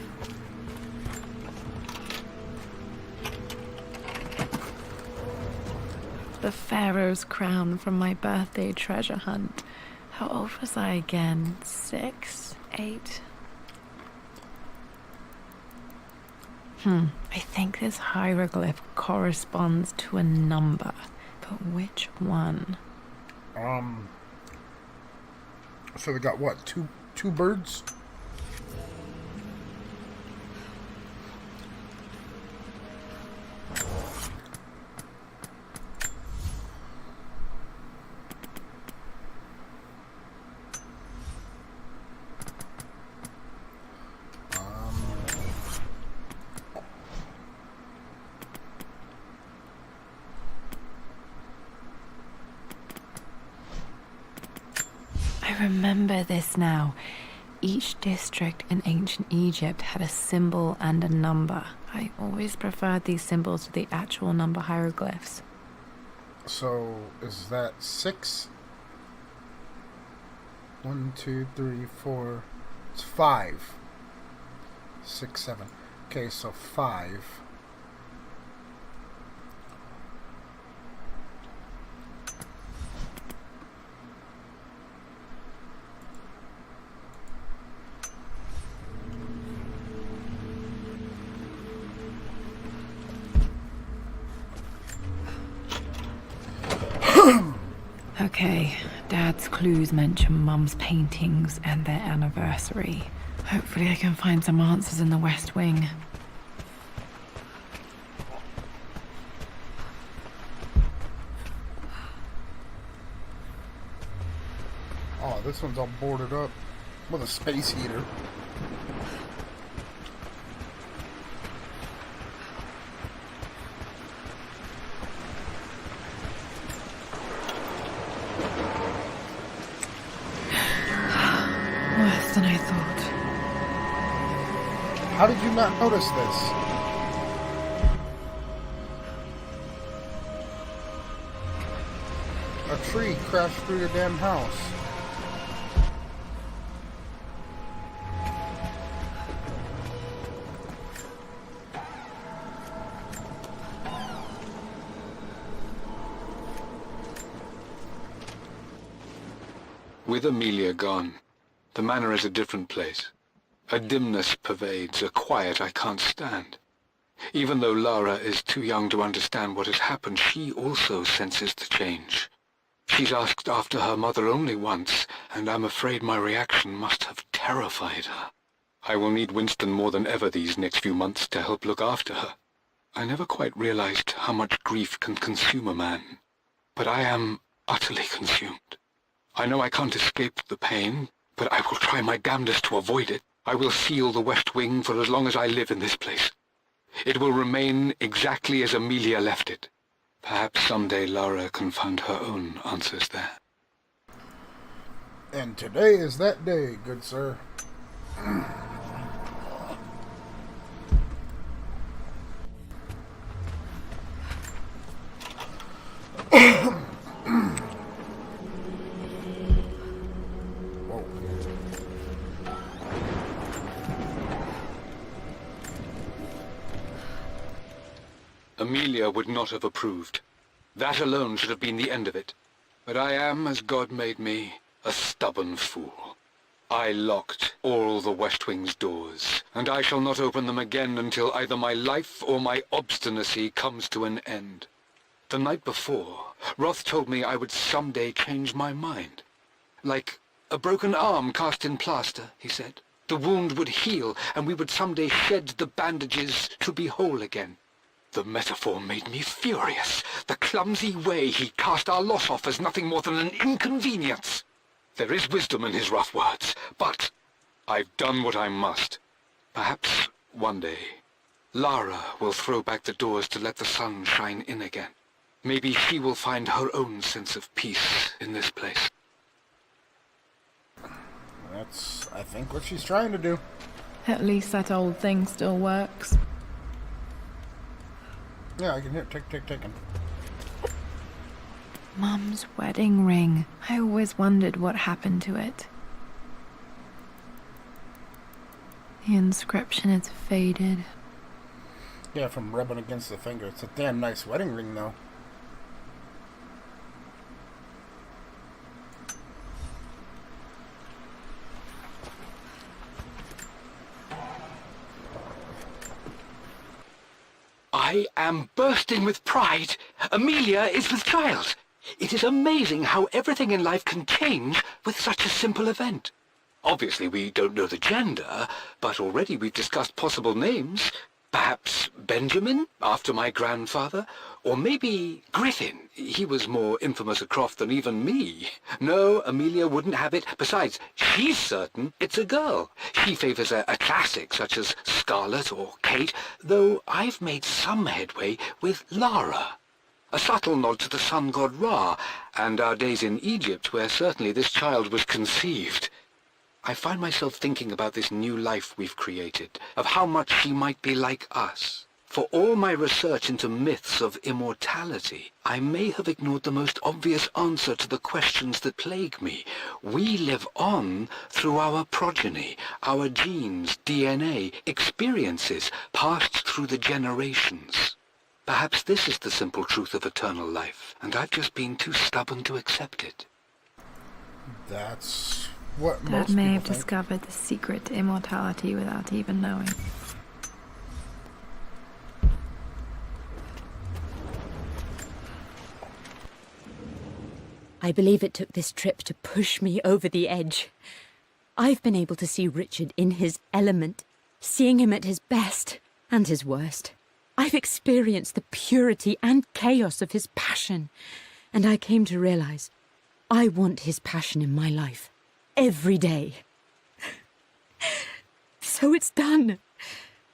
[SPEAKER 2] The Pharaoh's crown from my birthday treasure hunt. How old was I again? 6? 8? I think this hieroglyph corresponds to a number. But which one?
[SPEAKER 1] So we got what? Two birds?
[SPEAKER 2] I remember this now. Each district in ancient Egypt had a symbol and a number. I always preferred these symbols to the actual number hieroglyphs.
[SPEAKER 1] So, is that 6? 1, 2, 3, 4. It's 5. 6, 7. Okay, so 5.
[SPEAKER 2] Okay, Dad's clues mention Mum's paintings and their anniversary. Hopefully I can find some answers in the West Wing.
[SPEAKER 1] Oh, this one's all boarded up with a space heater.
[SPEAKER 2] Worse than I thought.
[SPEAKER 1] How did you not notice this? A tree crashed through your damn house.
[SPEAKER 4] With Amelia gone, the manor is a different place. A dimness pervades, a quiet I can't stand. Even though Lara is too young to understand what has happened, she also senses the change. She's asked after her mother only once, and I'm afraid my reaction must have terrified her. I will need Winston more than ever these next few months to help look after her. I never quite realized how much grief can consume a man, but I am utterly consumed. I know I can't escape the pain, but I will try my damnedest to avoid it. I will seal the West Wing for as long as I live in this place. It will remain exactly as Amelia left it. Perhaps someday Lara can find her own answers there.
[SPEAKER 1] And today is that day, good sir.
[SPEAKER 4] Amelia would not have approved. That alone should have been the end of it. But I am, as God made me, a stubborn fool. I locked all the West Wing's doors, and I shall not open them again until either my life or my obstinacy comes to an end. The night before, Roth told me I would someday change my mind. Like a broken arm cast in plaster, he said. The wound would heal, and we would someday shed the bandages to be whole again. The metaphor made me furious. The clumsy way he cast our loss off as nothing more than an inconvenience. There is wisdom in his rough words, but I've done what I must. Perhaps one day, Lara will throw back the doors to let the sun shine in again. Maybe she will find her own sense of peace in this place.
[SPEAKER 1] That's, I think, what she's trying to do.
[SPEAKER 2] At least that old thing still works.
[SPEAKER 1] Yeah, I can hear it ticking.
[SPEAKER 2] Mum's wedding ring. I always wondered what happened to it. The inscription is faded.
[SPEAKER 1] Yeah, from rubbing against the finger. It's a damn nice wedding ring, though.
[SPEAKER 4] I am bursting with pride. Amelia is with child. It is amazing how everything in life can change with such a simple event. Obviously, we don't know the gender, but already we've discussed possible names. Perhaps Benjamin, after my grandfather, or maybe Griffin. He was more infamous a Croft than even me. No, Amelia wouldn't have it. Besides, she's certain it's a girl. She favors a classic such as Scarlet or Kate, though I've made some headway with Lara. A subtle nod to the sun god Ra, and our days in Egypt, where certainly this child was conceived. I find myself thinking about this new life we've created, of how much she might be like us. For all my research into myths of immortality, I may have ignored the most obvious answer to the questions that plague me. We live on through our progeny, our genes, DNA, experiences passed through the generations. Perhaps this is the simple truth of eternal life, and I've just been too stubborn to accept it.
[SPEAKER 1] That's what
[SPEAKER 2] Dad
[SPEAKER 1] most
[SPEAKER 2] may
[SPEAKER 1] people
[SPEAKER 2] have
[SPEAKER 1] think.
[SPEAKER 2] discovered the secret to immortality without even knowing.
[SPEAKER 5] I believe it took this trip to push me over the edge. I've been able to see Richard in his element, seeing him at his best and his worst. I've experienced the purity and chaos of his passion, and I came to realize I want his passion in my life every day. So it's done.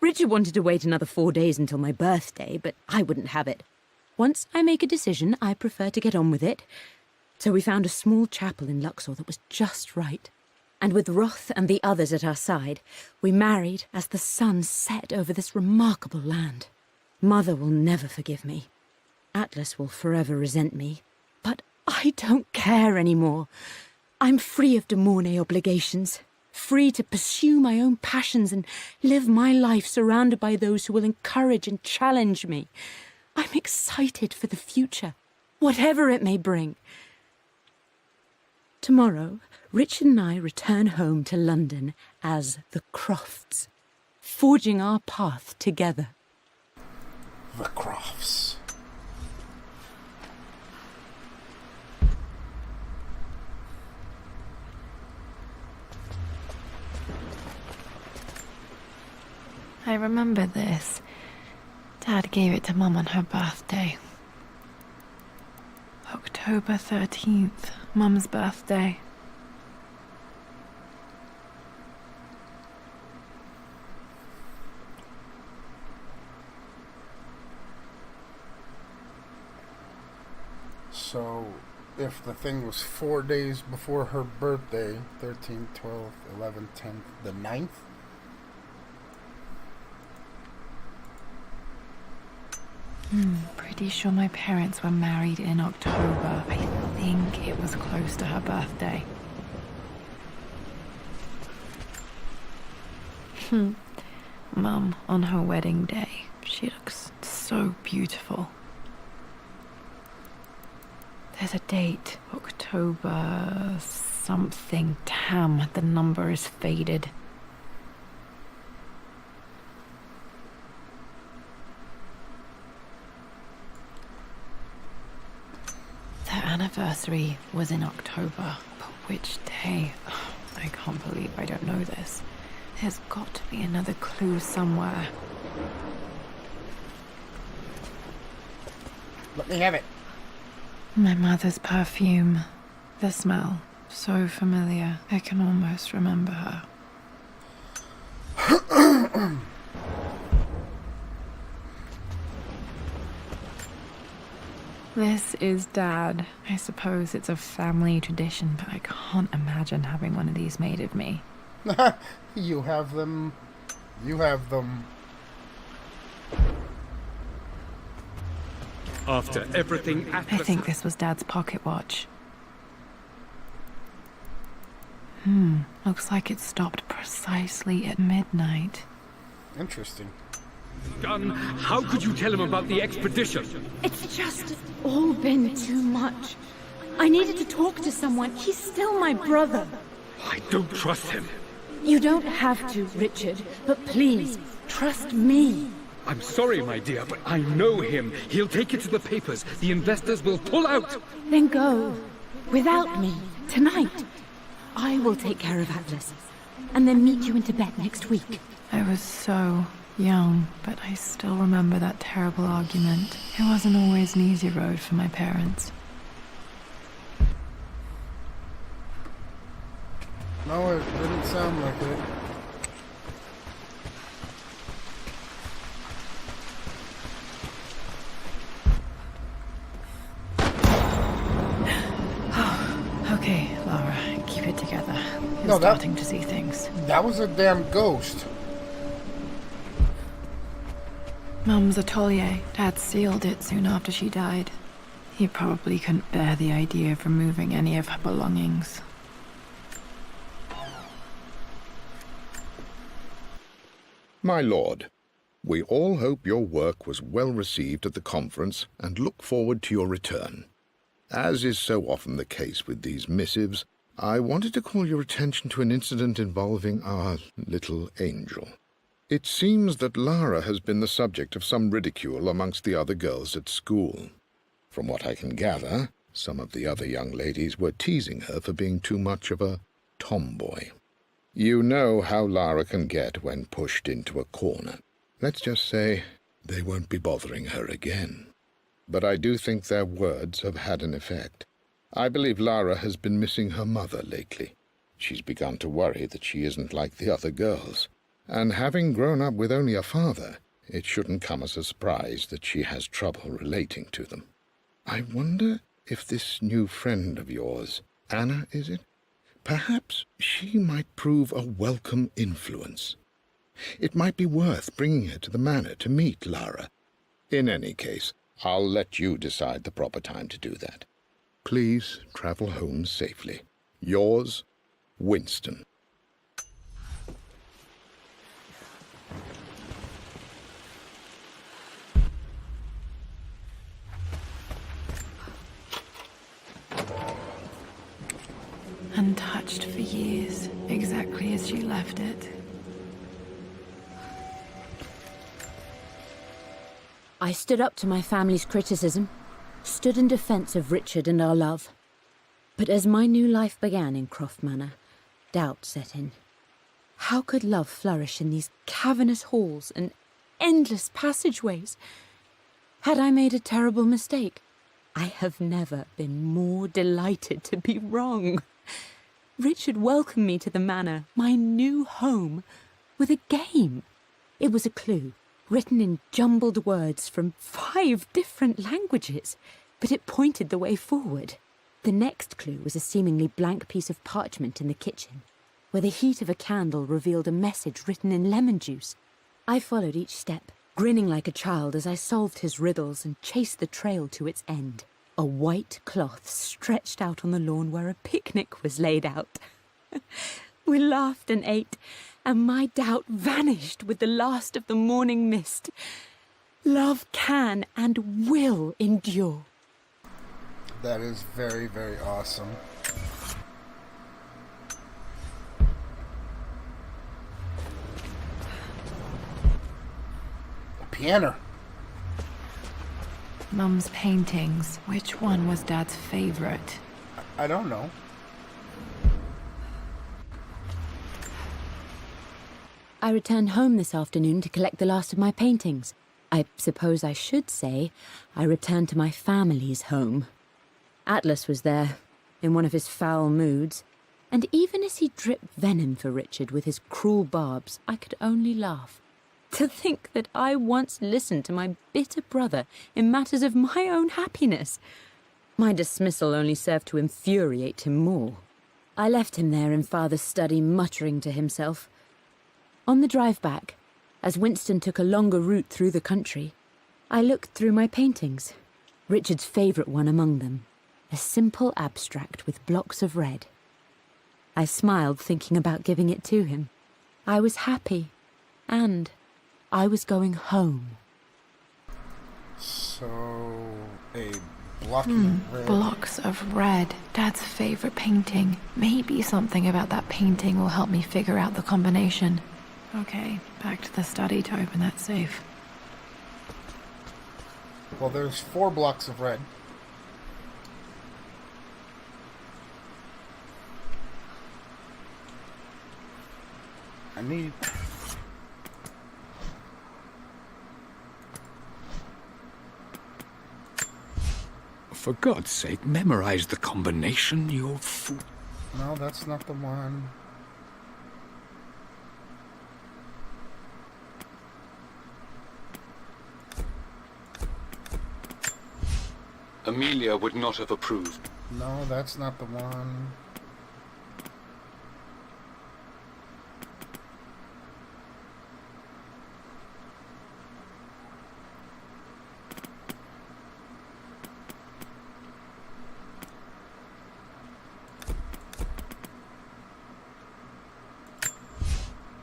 [SPEAKER 5] Richard wanted to wait another 4 days until my birthday, but I wouldn't have it. Once I make a decision, I prefer to get on with it. So we found a small chapel in Luxor that was just right. And with Roth and the others at our side, we married as the sun set over this remarkable land. Mother will never forgive me. Atlas will forever resent me. But I don't care anymore. I'm free of de Mornay obligations. Free to pursue my own passions and live my life surrounded by those who will encourage and challenge me. I'm excited for the future, whatever it may bring. Tomorrow, Richard and I return home to London as the Crofts, forging our path together.
[SPEAKER 1] The Crofts.
[SPEAKER 2] I remember this. Dad gave it to Mum on her birthday. October 13th, Mum's birthday.
[SPEAKER 1] So, if the thing was 4 days before her birthday, 13th, 12th, 11th, 10th, the 9th?
[SPEAKER 2] Pretty sure my parents were married in October. I think it was close to her birthday. Mum, on her wedding day, she looks so beautiful. There's a date, October something. Damn, the number is faded. Their anniversary was in October, but which day? I can't believe I don't know this. There's got to be another clue somewhere.
[SPEAKER 1] Let me have it.
[SPEAKER 2] My mother's perfume. The smell. So familiar. I can almost remember her. This is Dad. I suppose it's a family tradition, but I can't imagine having one of these made of me.
[SPEAKER 1] You have them. You have them.
[SPEAKER 8] After everything
[SPEAKER 2] I think this was Dad's pocket watch. Looks like it stopped precisely at midnight.
[SPEAKER 1] Interesting.
[SPEAKER 8] done, how could you tell him about the expedition?
[SPEAKER 5] It's just all been too much. I needed to talk to someone. He's still my brother.
[SPEAKER 8] I don't trust him.
[SPEAKER 5] You don't have to, Richard, but please, trust me.
[SPEAKER 8] I'm sorry, my dear, but I know him. He'll take it to the papers. The investors will pull out.
[SPEAKER 5] Then go. Without me. Tonight. I will take care of Atlas. And then meet you in Tibet next week.
[SPEAKER 2] I was so young, but I still remember that terrible argument. It wasn't always an easy road for my parents.
[SPEAKER 1] No, it didn't sound like it.
[SPEAKER 2] Okay, Lara, keep it together. You're
[SPEAKER 1] No,
[SPEAKER 2] starting to see things.
[SPEAKER 1] That was a damn ghost.
[SPEAKER 2] Mum's atelier. Dad sealed it soon after she died. He probably couldn't bear the idea of removing any of her belongings.
[SPEAKER 7] My lord, we all hope your work was well received at the conference and look forward to your return. As is so often the case with these missives, I wanted to call your attention to an incident involving our little angel. It seems that Lara has been the subject of some ridicule amongst the other girls at school. From what I can gather, Some of the other young ladies were teasing her for being too much of a tomboy. You know how Lara can get when pushed into a corner. Let's just say they won't be bothering her again. But I do think their words have had an effect. I believe Lara has been missing her mother lately. She's begun to worry that she isn't like the other girls. And having grown up with only a father, it shouldn't come as a surprise that she has trouble relating to them. I wonder if this new friend of yours, Anna, is it? Perhaps she might prove a welcome influence. It might be worth bringing her to the manor to meet Lara. In any case, I'll let you decide the proper time to do that. Please travel home safely. Yours, Winston.
[SPEAKER 2] Untouched for years, exactly as you left it.
[SPEAKER 5] I stood up to my family's criticism, stood in defense of Richard and our love. But as my new life began in Croft Manor, doubt set in. How could love flourish in these cavernous halls and endless passageways? Had I made a terrible mistake? I have never been more delighted to be wrong. Richard welcomed me to the manor, my new home, with a game. It was a clue, written in jumbled words from 5 different languages, but it pointed the way forward. The next clue was a seemingly blank piece of parchment in the kitchen, where the heat of a candle revealed a message written in lemon juice. I followed each step, grinning like a child as I solved his riddles and chased the trail to its end. A white cloth stretched out on the lawn where a picnic was laid out. We laughed and ate, and my doubt vanished with the last of the morning mist. Love can and will endure.
[SPEAKER 1] That is very, very awesome. A piano.
[SPEAKER 2] Mum's paintings. Which one was Dad's favorite?
[SPEAKER 1] I don't know.
[SPEAKER 5] I returned home this afternoon to collect the last of my paintings. I suppose I should say I returned to my family's home. Atlas was there, in one of his foul moods, and even as he dripped venom for Richard with his cruel barbs, I could only laugh. To think that I once listened to my bitter brother in matters of my own happiness. My dismissal only served to infuriate him more. I left him there in Father's study, muttering to himself. On the drive back, as Winston took a longer route through the country, I looked through my paintings, Richard's favourite one among them, a simple abstract with blocks of red. I smiled, thinking about giving it to him. I was happy, and I was going home.
[SPEAKER 1] So, a blocky red.
[SPEAKER 2] Blocks of red. Dad's favorite painting. Maybe something about that painting will help me figure out the combination. Okay, back to the study to open that safe.
[SPEAKER 1] Well, there's 4 blocks of red. I need...
[SPEAKER 8] For God's sake, memorize the combination, you fool.
[SPEAKER 1] No, that's not the one.
[SPEAKER 4] Amelia would not have approved.
[SPEAKER 1] No, that's not the one.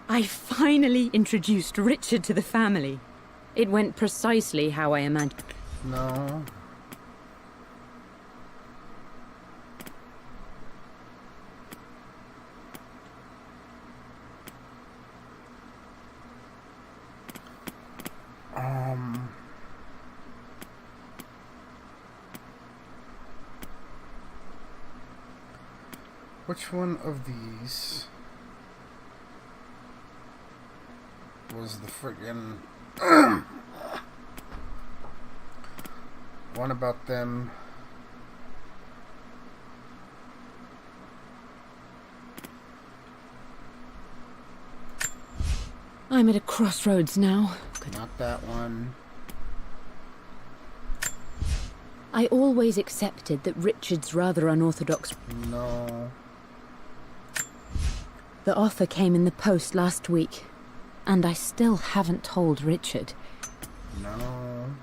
[SPEAKER 5] I finally introduced Richard to the family. It went precisely how I imagined.
[SPEAKER 1] No. Which one of these was the friggin' one about them?
[SPEAKER 5] I'm at a crossroads now.
[SPEAKER 1] Not that one.
[SPEAKER 5] I always accepted that Richard's rather unorthodox.
[SPEAKER 1] No.
[SPEAKER 5] The offer came in the post last week, and I still haven't told Richard.
[SPEAKER 1] No.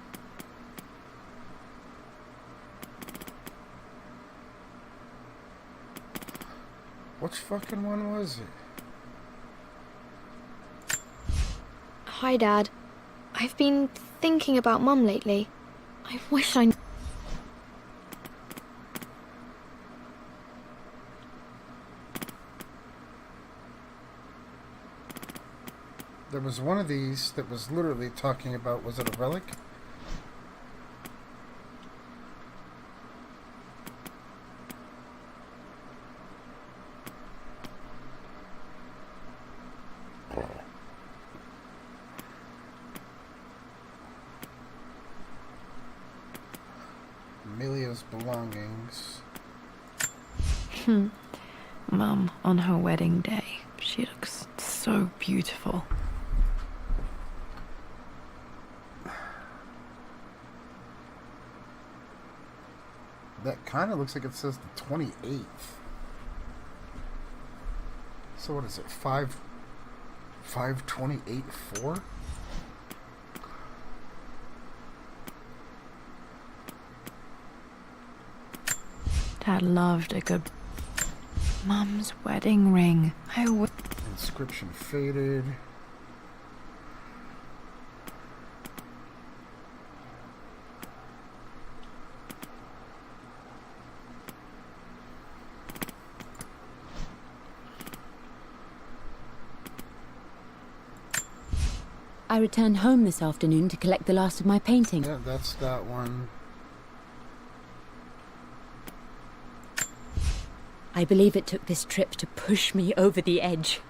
[SPEAKER 1] Which fucking one was it?
[SPEAKER 6] Hi, Dad. I've been thinking about Mum lately. I wish I...
[SPEAKER 1] There was one of these that was literally talking about, was it a relic? Amelia's belongings.
[SPEAKER 2] Mum, on her wedding day, she looks so beautiful.
[SPEAKER 1] That kind of looks like it says the 28th. So what is it? 5/28/4?
[SPEAKER 2] Dad loved a good Mum's wedding ring.
[SPEAKER 1] Inscription faded.
[SPEAKER 5] I returned home this afternoon to collect the last of my painting.
[SPEAKER 1] Yeah, that's that one.
[SPEAKER 5] I believe it took this trip to push me over the edge.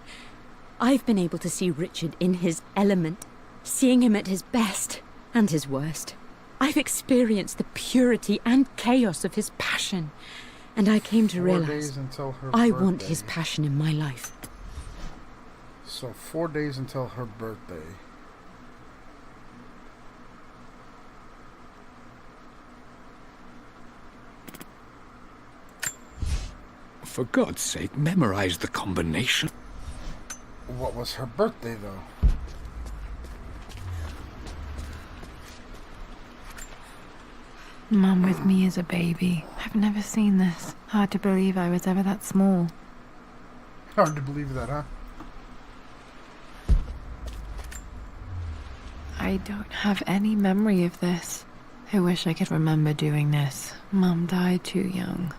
[SPEAKER 5] I've been able to see Richard in his element, seeing him at his best and his worst. I've experienced the purity and chaos of his passion, and I came to
[SPEAKER 1] 4
[SPEAKER 5] realize
[SPEAKER 1] days until her
[SPEAKER 5] I
[SPEAKER 1] birthday.
[SPEAKER 5] want his passion in my life.
[SPEAKER 1] So 4 days until her birthday.
[SPEAKER 8] For God's sake, memorize the combination.
[SPEAKER 1] What was her birthday, though?
[SPEAKER 2] Mum with me as a baby. I've never seen this. Hard to believe I was ever that small.
[SPEAKER 1] Hard to believe that, huh?
[SPEAKER 2] I don't have any memory of this. I wish I could remember doing this. Mum died too young.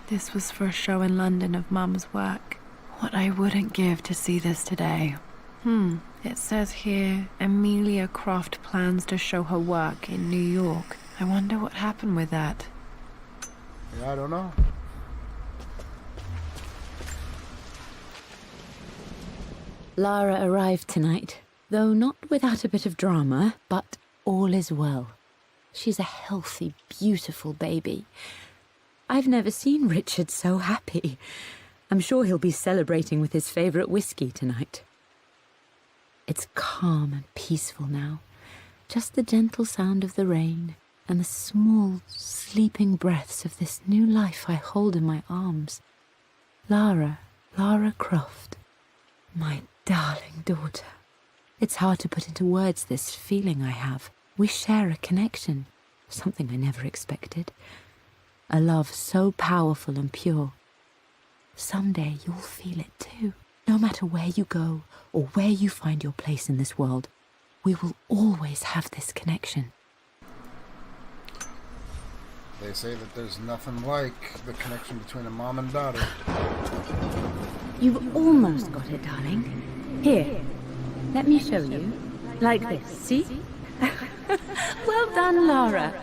[SPEAKER 2] This was for a show in London of Mum's work. What I wouldn't give to see this today. It says here, Amelia Croft plans to show her work in New York. I wonder what happened with that.
[SPEAKER 1] Yeah, I don't know.
[SPEAKER 5] Lara arrived tonight, though not without a bit of drama, but all is well. She's a healthy, beautiful baby. I've never seen Richard so happy. I'm sure he'll be celebrating with his favourite whiskey tonight. It's calm and peaceful now. Just the gentle sound of the rain and the small, sleeping breaths of this new life I hold in my arms. Lara Croft, my darling daughter. It's hard to put into words this feeling I have. We share a connection, something I never expected. A love so powerful and pure. Someday you'll feel it too. No matter where you go or where you find your place in this world, we will always have this connection.
[SPEAKER 1] They say that there's nothing like the connection between a mom and daughter.
[SPEAKER 5] You've almost got it, darling. Here, let me show you. Like this, see? Well done, Lara.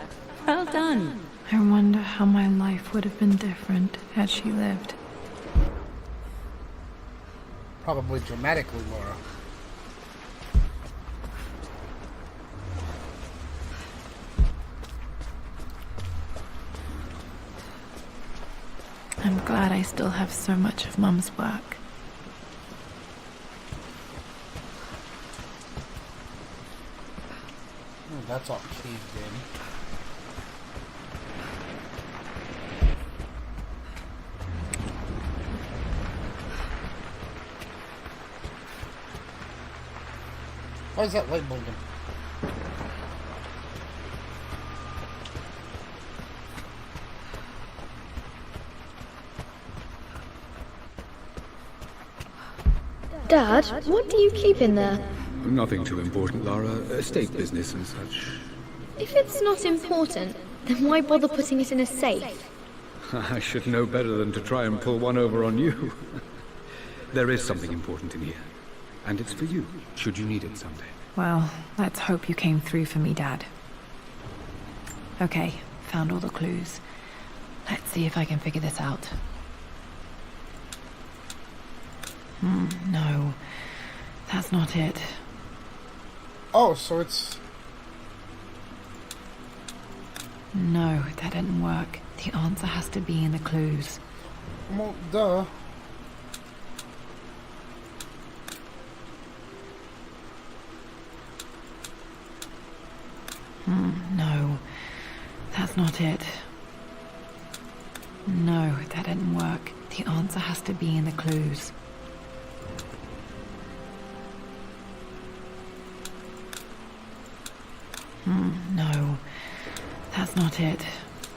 [SPEAKER 5] Well done.
[SPEAKER 2] I wonder how my life would have been different had she lived.
[SPEAKER 1] Probably dramatically, Laura.
[SPEAKER 2] I'm glad I still have so much of Mum's work.
[SPEAKER 1] Oh, that's all caved in. Why is that light blinking?
[SPEAKER 6] Dad, what do you keep in there?
[SPEAKER 8] Nothing too important, Lara. Estate business and such.
[SPEAKER 6] If it's not important, then why bother putting it in a safe?
[SPEAKER 8] I should know better than to try and pull one over on you. There is something important in here. And it's for you, should you need it someday.
[SPEAKER 2] Well, let's hope you came through for me, Dad. Okay, found all the clues. Let's see if I can figure this out. No. That's not it.
[SPEAKER 1] Oh, so it's...
[SPEAKER 2] No, that didn't work. The answer has to be in the clues.
[SPEAKER 1] Well, duh.
[SPEAKER 2] No. That's not it. No, that didn't work. The answer has to be in the clues. No. That's not it.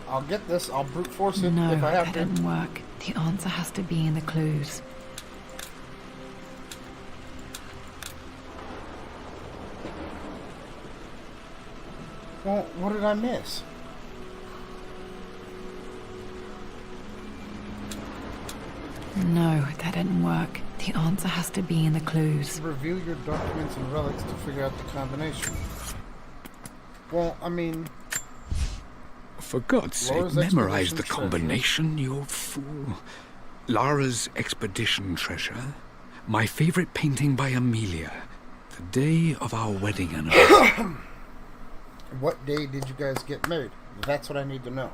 [SPEAKER 1] I'll get this. I'll brute force it
[SPEAKER 2] No,
[SPEAKER 1] if I have
[SPEAKER 2] that
[SPEAKER 1] to.
[SPEAKER 2] didn't work. The answer has to be in the clues.
[SPEAKER 1] Well, what did I miss?
[SPEAKER 2] No, that didn't work. The answer has to be in the clues.
[SPEAKER 1] Review your documents and relics to figure out the combination. Well, I mean...
[SPEAKER 8] For God's sake,
[SPEAKER 1] Lara's
[SPEAKER 8] memorize the
[SPEAKER 1] expedition
[SPEAKER 8] combination, you fool. Lara's expedition treasure. My favorite painting by Amelia. The day of our wedding anniversary.
[SPEAKER 1] What day did you guys get married? That's what I need to know.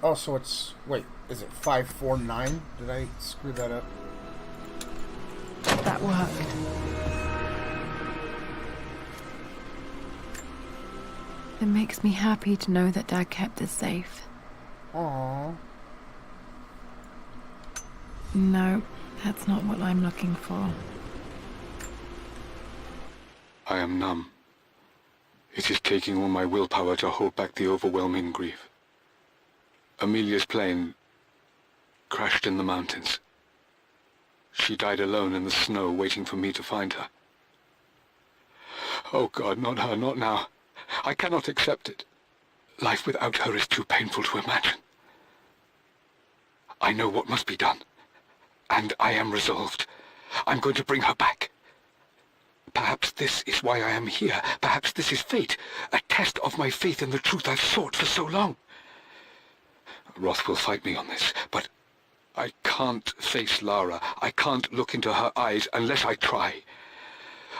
[SPEAKER 1] Oh, so it's... Wait, is it 549? Did I screw that up?
[SPEAKER 2] That worked. It makes me happy to know that Dad kept it safe.
[SPEAKER 1] Aww.
[SPEAKER 2] No, that's not what I'm looking for.
[SPEAKER 4] I am numb. It is taking all my willpower to hold back the overwhelming grief. Amelia's plane crashed in the mountains. She died alone in the snow, waiting for me to find her. Oh God, not her, not now. I cannot accept it. Life without her is too painful to imagine. I know what must be done, and I am resolved. I'm going to bring her back. Perhaps this is why I am here. Perhaps this is fate, a test of my faith in the truth I've sought for so long. Roth will fight me on this, but I can't face Lara. I can't look into her eyes unless I try.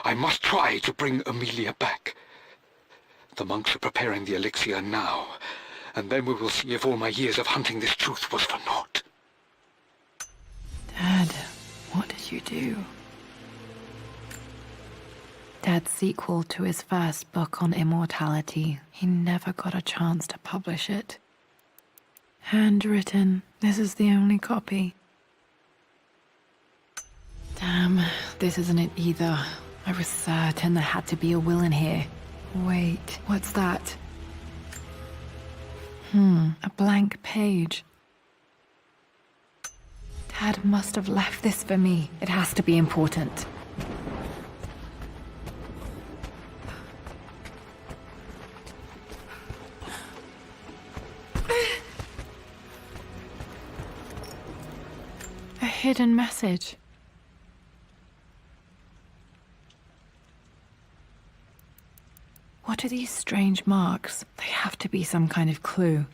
[SPEAKER 4] I must try to bring Amelia back. The monks are preparing the elixir now, and then we will see if all my years of hunting this truth was for naught.
[SPEAKER 2] Dad, what did you do? Dad's sequel to his first book on immortality, he never got a chance to publish it. Handwritten, this is the only copy. Damn, this isn't it either. I was certain there had to be a will in here. Wait, what's that? A blank page. Dad must have left this for me. It has to be important. hidden message. What are these strange marks? They have to be some kind of clue.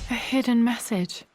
[SPEAKER 2] A hidden message.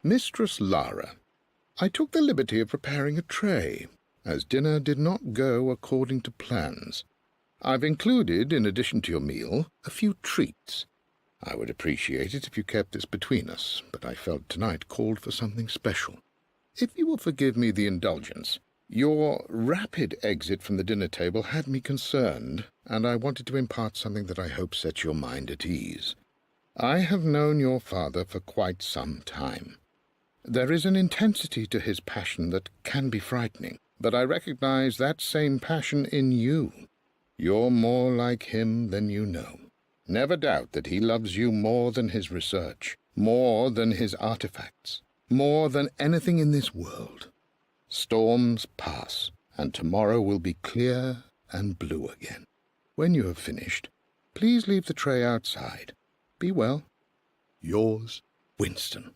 [SPEAKER 7] Mistress Lara, I took the liberty of preparing a tray, as dinner did not go according to plans. I've included, in addition to your meal, a few treats. I would appreciate it if you kept this between us, but I felt tonight called for something special. If you will forgive me the indulgence, your rapid exit from the dinner table had me concerned, and I wanted to impart something that I hope sets your mind at ease. I have known your father for quite some time. There is an intensity to his passion that can be frightening, but I recognize that same passion in you. You're more like him than you know. Never doubt that he loves you more than his research, more than his artifacts, more than anything in this world. Storms pass, and tomorrow will be clear and blue again. When you have finished, please leave the tray outside. Be well. Yours, Winston.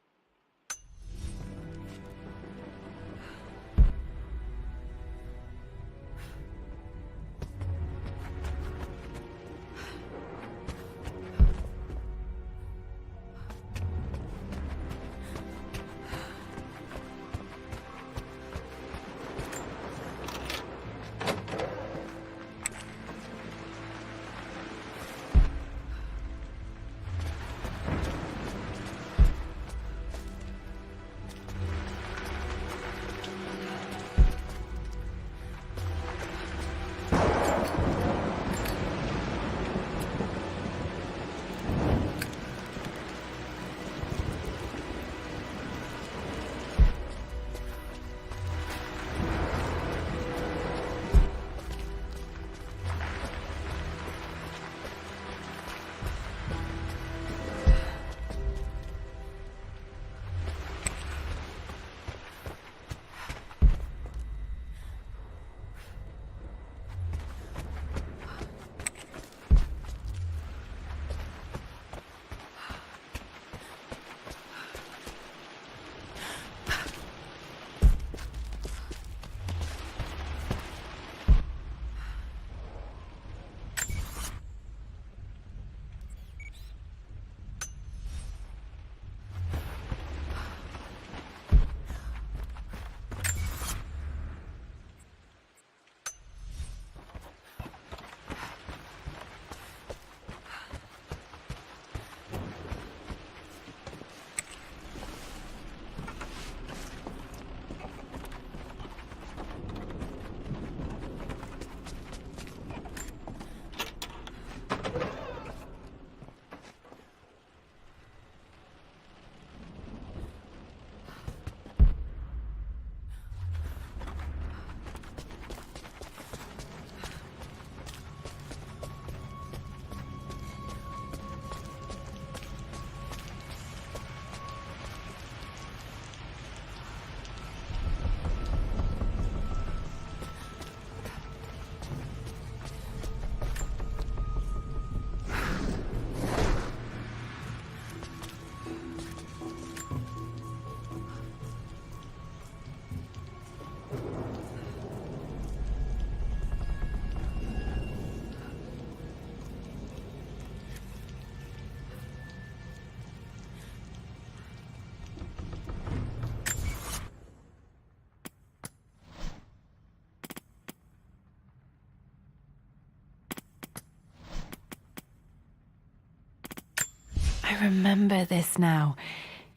[SPEAKER 2] I remember this now.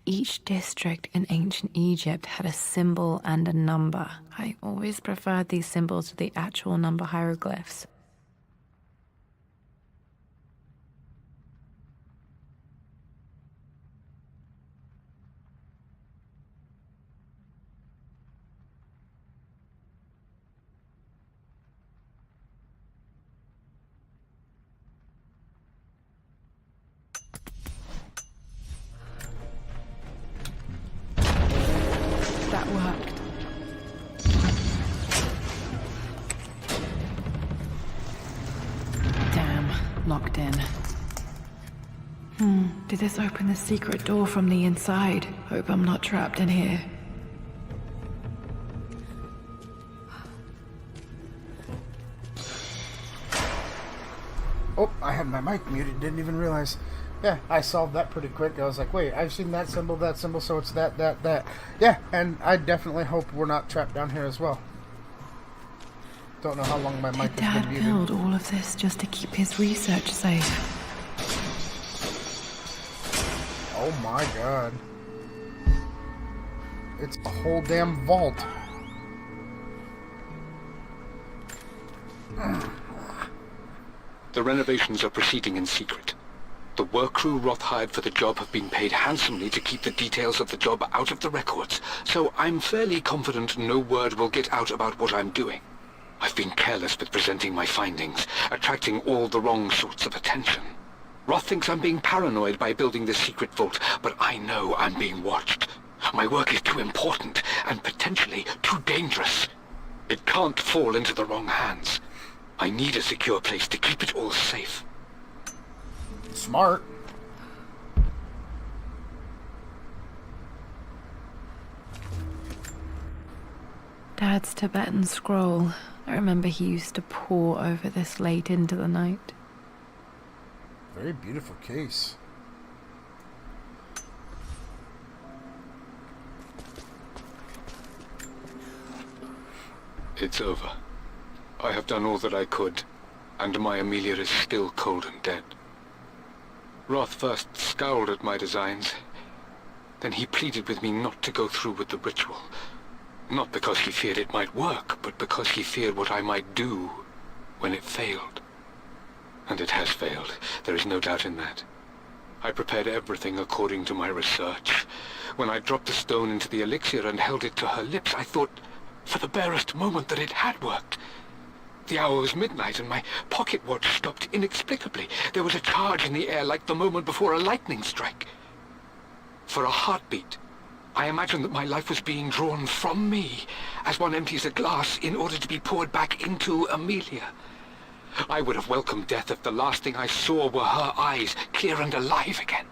[SPEAKER 2] Each district in ancient Egypt had a symbol and a number. I always preferred these symbols to the actual number hieroglyphs. That worked. Damn, locked in. Did this open the secret door from the inside? Hope I'm not trapped in here.
[SPEAKER 1] Oh, I had my mic muted, didn't even realize. Yeah, I solved that pretty quick. I was like, wait, I've seen that symbol, so it's that. Yeah, and I definitely hope we're not trapped down here as well. Don't know how long my mic
[SPEAKER 2] Did
[SPEAKER 1] has
[SPEAKER 2] Dad
[SPEAKER 1] been muted.
[SPEAKER 2] build all of this just to keep his research safe?
[SPEAKER 1] Oh my god. It's a whole damn vault.
[SPEAKER 4] The renovations are proceeding in secret. The work crew Roth hired for the job have been paid handsomely to keep the details of the job out of the records, so I'm fairly confident no word will get out about what I'm doing. I've been careless with presenting my findings, attracting all the wrong sorts of attention. Roth thinks I'm being paranoid by building this secret vault, but I know I'm being watched. My work is too important and potentially too dangerous. It can't fall into the wrong hands. I need a secure place to keep it all safe.
[SPEAKER 1] Smart.
[SPEAKER 2] Dad's Tibetan scroll. I remember he used to pore over this late into the night.
[SPEAKER 1] Very beautiful case.
[SPEAKER 4] It's over. I have done all that I could, and my Amelia is still cold and dead. Roth first scowled at my designs. Then he pleaded with me not to go through with the ritual. Not because he feared it might work, but because he feared what I might do when it failed. And it has failed. There is no doubt in that. I prepared everything according to my research. When I dropped the stone into the elixir and held it to her lips, I thought for the barest moment that it had worked. The hour was midnight and my pocket watch stopped inexplicably. There was a charge in the air like the moment before a lightning strike. For a heartbeat, I imagined that my life was being drawn from me as one empties a glass in order to be poured back into Amelia. I would have welcomed death if the last thing I saw were her eyes, clear and alive again.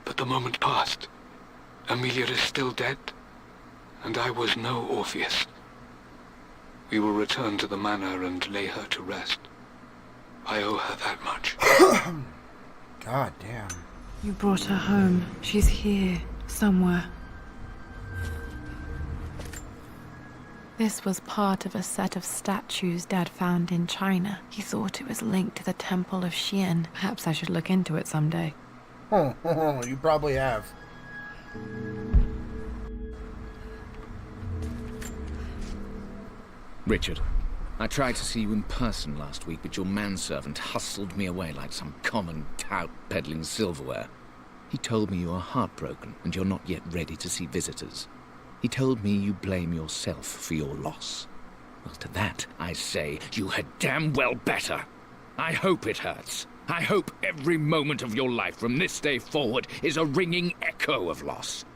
[SPEAKER 4] But the moment passed. Amelia is still dead, and I was no Orpheus. We will return to the manor and lay her to rest. I owe her that much.
[SPEAKER 1] God damn.
[SPEAKER 2] You brought her home. She's here, somewhere. This was part of a set of statues Dad found in China. He thought it was linked to the Temple of Xian. Perhaps I should look into it someday.
[SPEAKER 1] You probably have.
[SPEAKER 3] Richard, I tried to see you in person last week, but your manservant hustled me away like some common tout peddling silverware. He told me you are heartbroken and you're not yet ready to see visitors. He told me you blame yourself for your loss. Well, to that, I say you had damn well better. I hope it hurts. I hope every moment of your life from this day forward is a ringing echo of loss.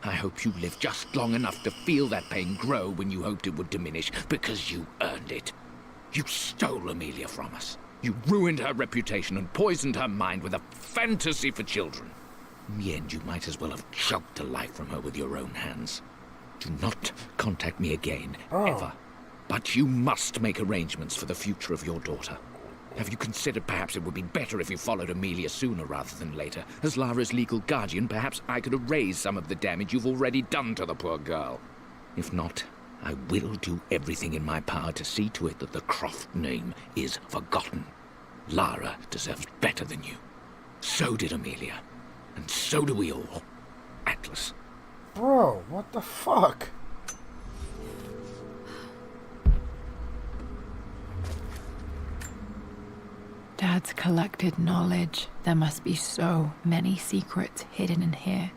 [SPEAKER 3] I hope you live just long enough to feel that pain grow when you hoped it would diminish, because you earned it. You stole Amelia from us. You ruined her reputation and poisoned her mind with a fantasy for children. In the end, you might as well have choked the life from her with your own hands. Do not contact me again, ever. But you must make arrangements for the future of your daughter. Have you considered perhaps it would be better if you followed Amelia sooner rather than later? As Lara's legal guardian, perhaps I could erase some of the damage you've already done to the poor girl. If not, I will do everything in my power to see to it that the Croft name is forgotten. Lara deserves better than you. So did Amelia.
[SPEAKER 8] And so do we all. Atlas.
[SPEAKER 1] Bro, what the fuck?
[SPEAKER 2] Dad's collected knowledge. There must be so many secrets hidden in here.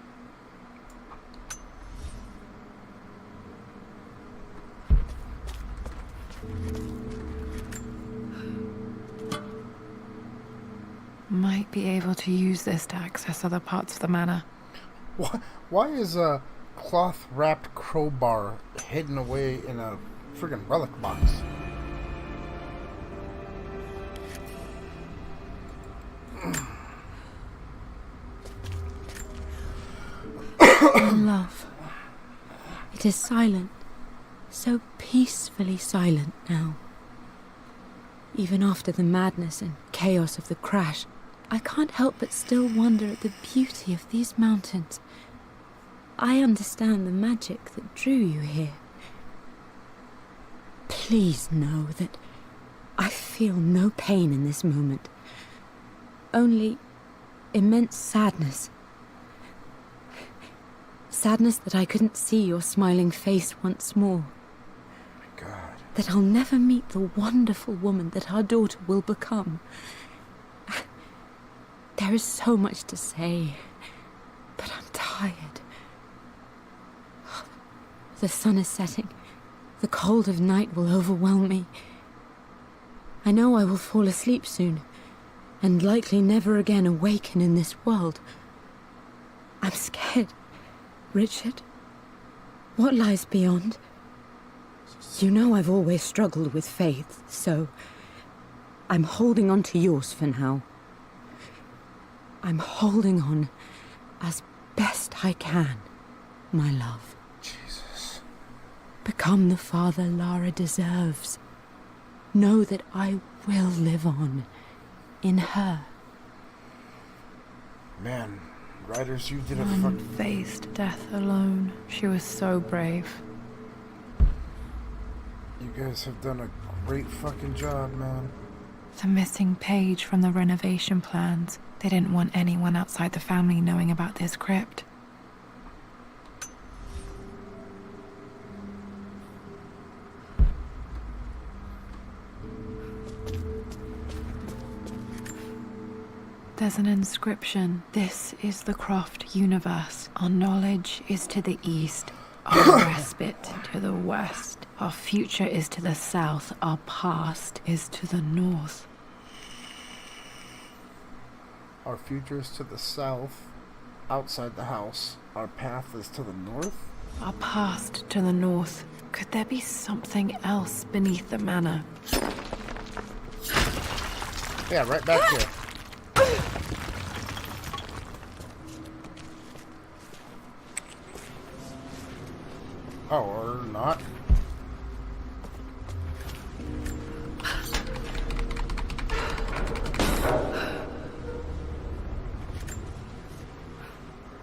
[SPEAKER 2] Might be able to use this to access other parts of the manor.
[SPEAKER 1] Why is a cloth-wrapped crowbar hidden away in a friggin' relic box?
[SPEAKER 5] Love. It is silent. So peacefully silent now. Even after the madness and chaos of the crash, I can't help but still wonder at the beauty of these mountains. I understand the magic that drew you here. Please know that I feel no pain in this moment. Only immense sadness. Sadness that I couldn't see your smiling face once more.
[SPEAKER 1] God.
[SPEAKER 5] That I'll never meet the wonderful woman that our daughter will become. There is so much to say, but I'm tired. The sun is setting. The cold of night will overwhelm me. I know I will fall asleep soon, and likely never again awaken in this world. I'm scared. Richard, what lies beyond? You know I've always struggled with faith, so I'm holding on to yours for now. I'm holding on as best I can, my love.
[SPEAKER 1] Jesus.
[SPEAKER 5] Become the father Lara deserves. Know that I will live on in her.
[SPEAKER 1] Man, writers, you did a
[SPEAKER 2] Mum
[SPEAKER 1] fucking...
[SPEAKER 2] faced death alone. She was so brave.
[SPEAKER 1] You guys have done a great fucking job, man.
[SPEAKER 2] The missing page from the renovation plans. They didn't want anyone outside the family knowing about this crypt. There's an inscription. This is the Croft universe. Our knowledge is to the east, our respite to the west. Our future is to the south, our past is to the north.
[SPEAKER 1] Our future is to the south, outside the house. Our path is to the north.
[SPEAKER 2] Our past to the north. Could there be something else beneath the manor?
[SPEAKER 1] Yeah, right back here. Oh, or not.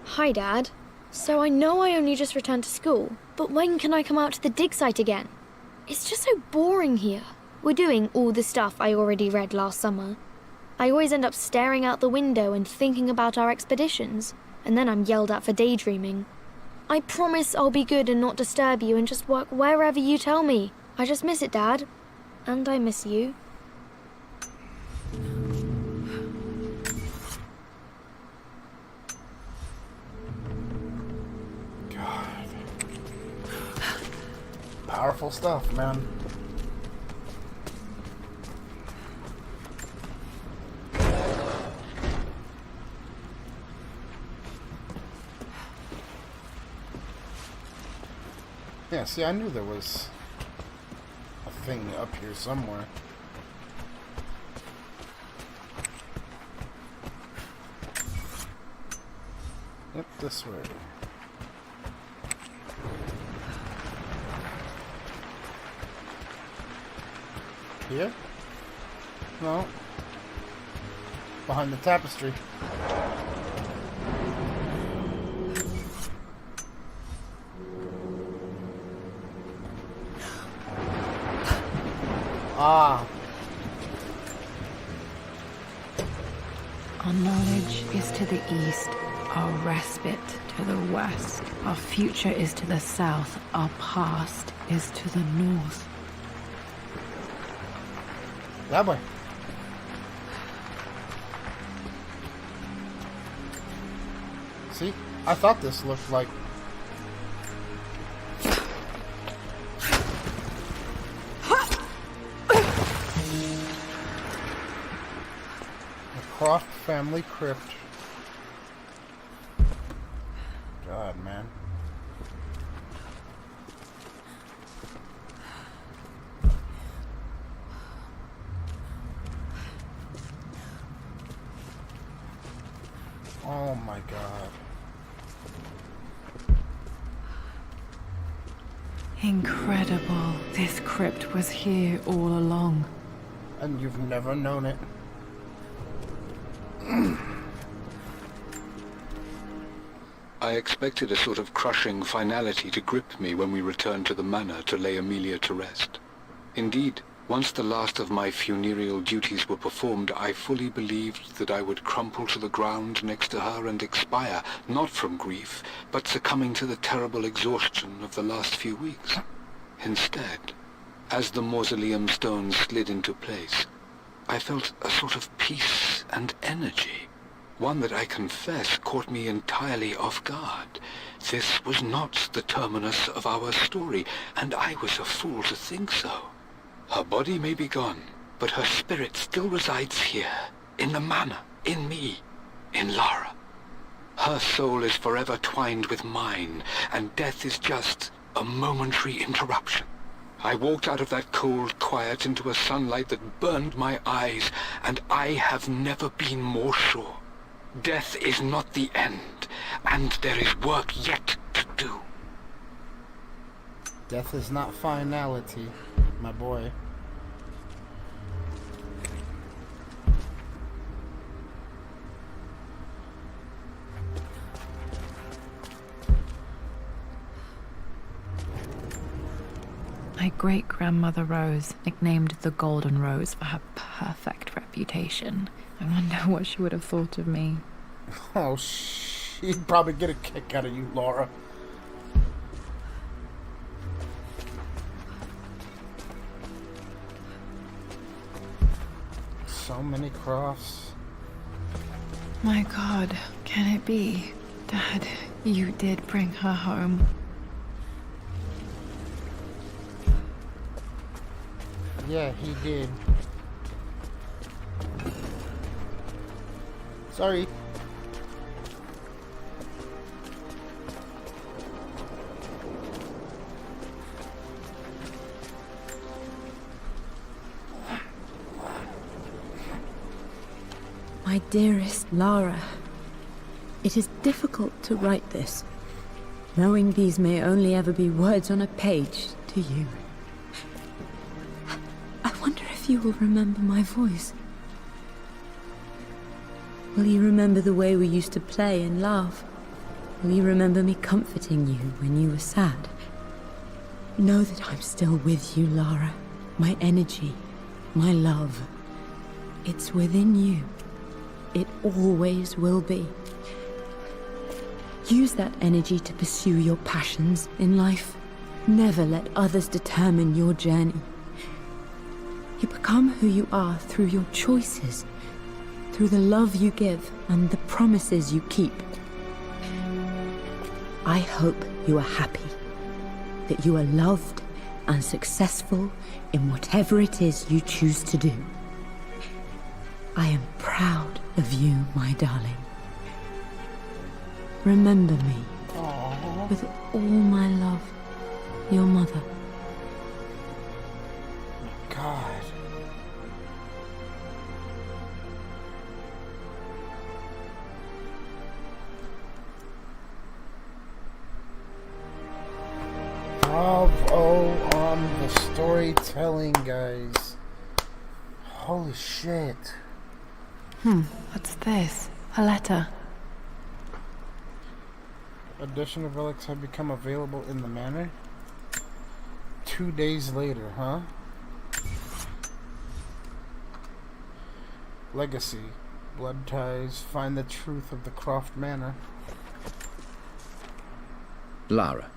[SPEAKER 6] Hi, Dad. So I know I only just returned to school, but when can I come out to the dig site again? It's just so boring here. We're doing all the stuff I already read last summer. I always end up staring out the window and thinking about our expeditions, and then I'm yelled at for daydreaming. I promise I'll be good and not disturb you and just work wherever you tell me. I just miss it, Dad. And I miss you.
[SPEAKER 1] God. Powerful stuff, man. Yeah, see, I knew there was a thing up here somewhere. Yep, this way. Here? No. Behind the tapestry. Ah.
[SPEAKER 2] Our knowledge is to the east, Our respite to the west. Our future is to the south. Our past is to the north.
[SPEAKER 1] That way. See? I thought this looked like... the Croft family crypt. God, man. Oh my God.
[SPEAKER 2] Incredible. This crypt was here all along.
[SPEAKER 1] And you've never known it.
[SPEAKER 4] I expected a sort of crushing finality to grip me when we returned to the manor to lay Amelia to rest. Indeed, once the last of my funereal duties were performed, I fully believed that I would crumple to the ground next to her and expire, not from grief, but succumbing to the terrible exhaustion of the last few weeks. Instead, as the mausoleum stones slid into place, I felt a sort of peace and energy. One that I confess caught me entirely off guard. This was not the terminus of our story, and I was a fool to think so. Her body may be gone, but her spirit still resides here, in the manor, in me, in Lara. Her soul is forever twined with mine, and death is just a momentary interruption. I walked out of that cold quiet into a sunlight that burned my eyes, and I have never been more sure. Death is not the end, and there is work yet to do.
[SPEAKER 1] Death is not finality, my boy.
[SPEAKER 2] My great-grandmother Rose, nicknamed the Golden Rose for her perfect reputation. I wonder what she would have thought of me.
[SPEAKER 1] Oh, she'd probably get a kick out of you, Lara. So many Crofts.
[SPEAKER 2] My God, can it be? Dad, you did bring her home.
[SPEAKER 1] Yeah, he did. Sorry.
[SPEAKER 5] My dearest Lara, it is difficult to write this, knowing these may only ever be words on a page to you. I wonder if you will remember my voice. Will you remember the way we used to play and laugh? Will you remember me comforting you when you were sad? Know that I'm still with you, Lara. My energy, my love. It's within you. It always will be. Use that energy to pursue your passions in life. Never let others determine your journey. You become who you are through your choices, through the love you give and the promises you keep. I hope you are happy, that you are loved and successful in whatever it is you choose to do. I am proud of you, my darling. Remember me.
[SPEAKER 1] Aww.
[SPEAKER 5] With all my love, your mother.
[SPEAKER 1] God. Bravo on the storytelling, guys. Holy shit.
[SPEAKER 2] What's this? A letter.
[SPEAKER 1] Additional relics have become available in the manor. 2 days later, huh? Legacy. Blood ties. Find the truth of the Croft Manor.
[SPEAKER 3] Lara,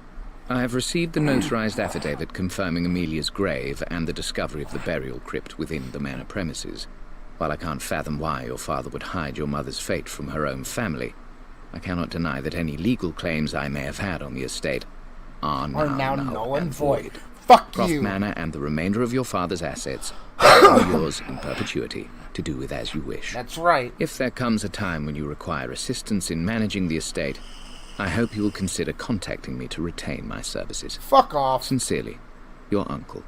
[SPEAKER 3] I have received the notarized affidavit confirming Amelia's grave and the discovery of the burial crypt within the manor premises. While I can't fathom why your father would hide your mother's fate from her own family, I cannot deny that any legal claims I may have had on the estate are now null and void.
[SPEAKER 1] Fuck
[SPEAKER 3] Croft
[SPEAKER 1] you!
[SPEAKER 3] Manor and the remainder of your father's assets are yours in perpetuity, to do with as you wish.
[SPEAKER 1] That's right.
[SPEAKER 3] If there comes a time when you require assistance in managing the estate, I hope you will consider contacting me to retain my services.
[SPEAKER 1] Fuck off.
[SPEAKER 3] Sincerely, your uncle.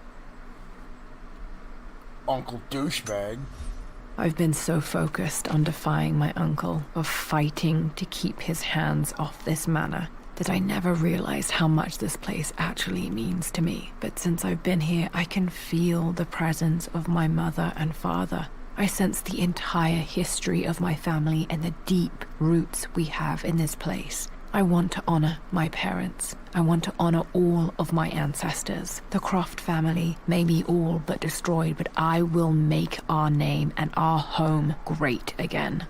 [SPEAKER 1] Uncle douchebag.
[SPEAKER 2] I've been so focused on defying my uncle, of fighting to keep his hands off this manor, that I never realized how much this place actually means to me. But since I've been here, I can feel the presence of my mother and father. I sense the entire history of my family and the deep roots we have in this place. I want to honor my parents. I want to honor all of my ancestors. The Croft family may be all but destroyed, but I will make our name and our home great again.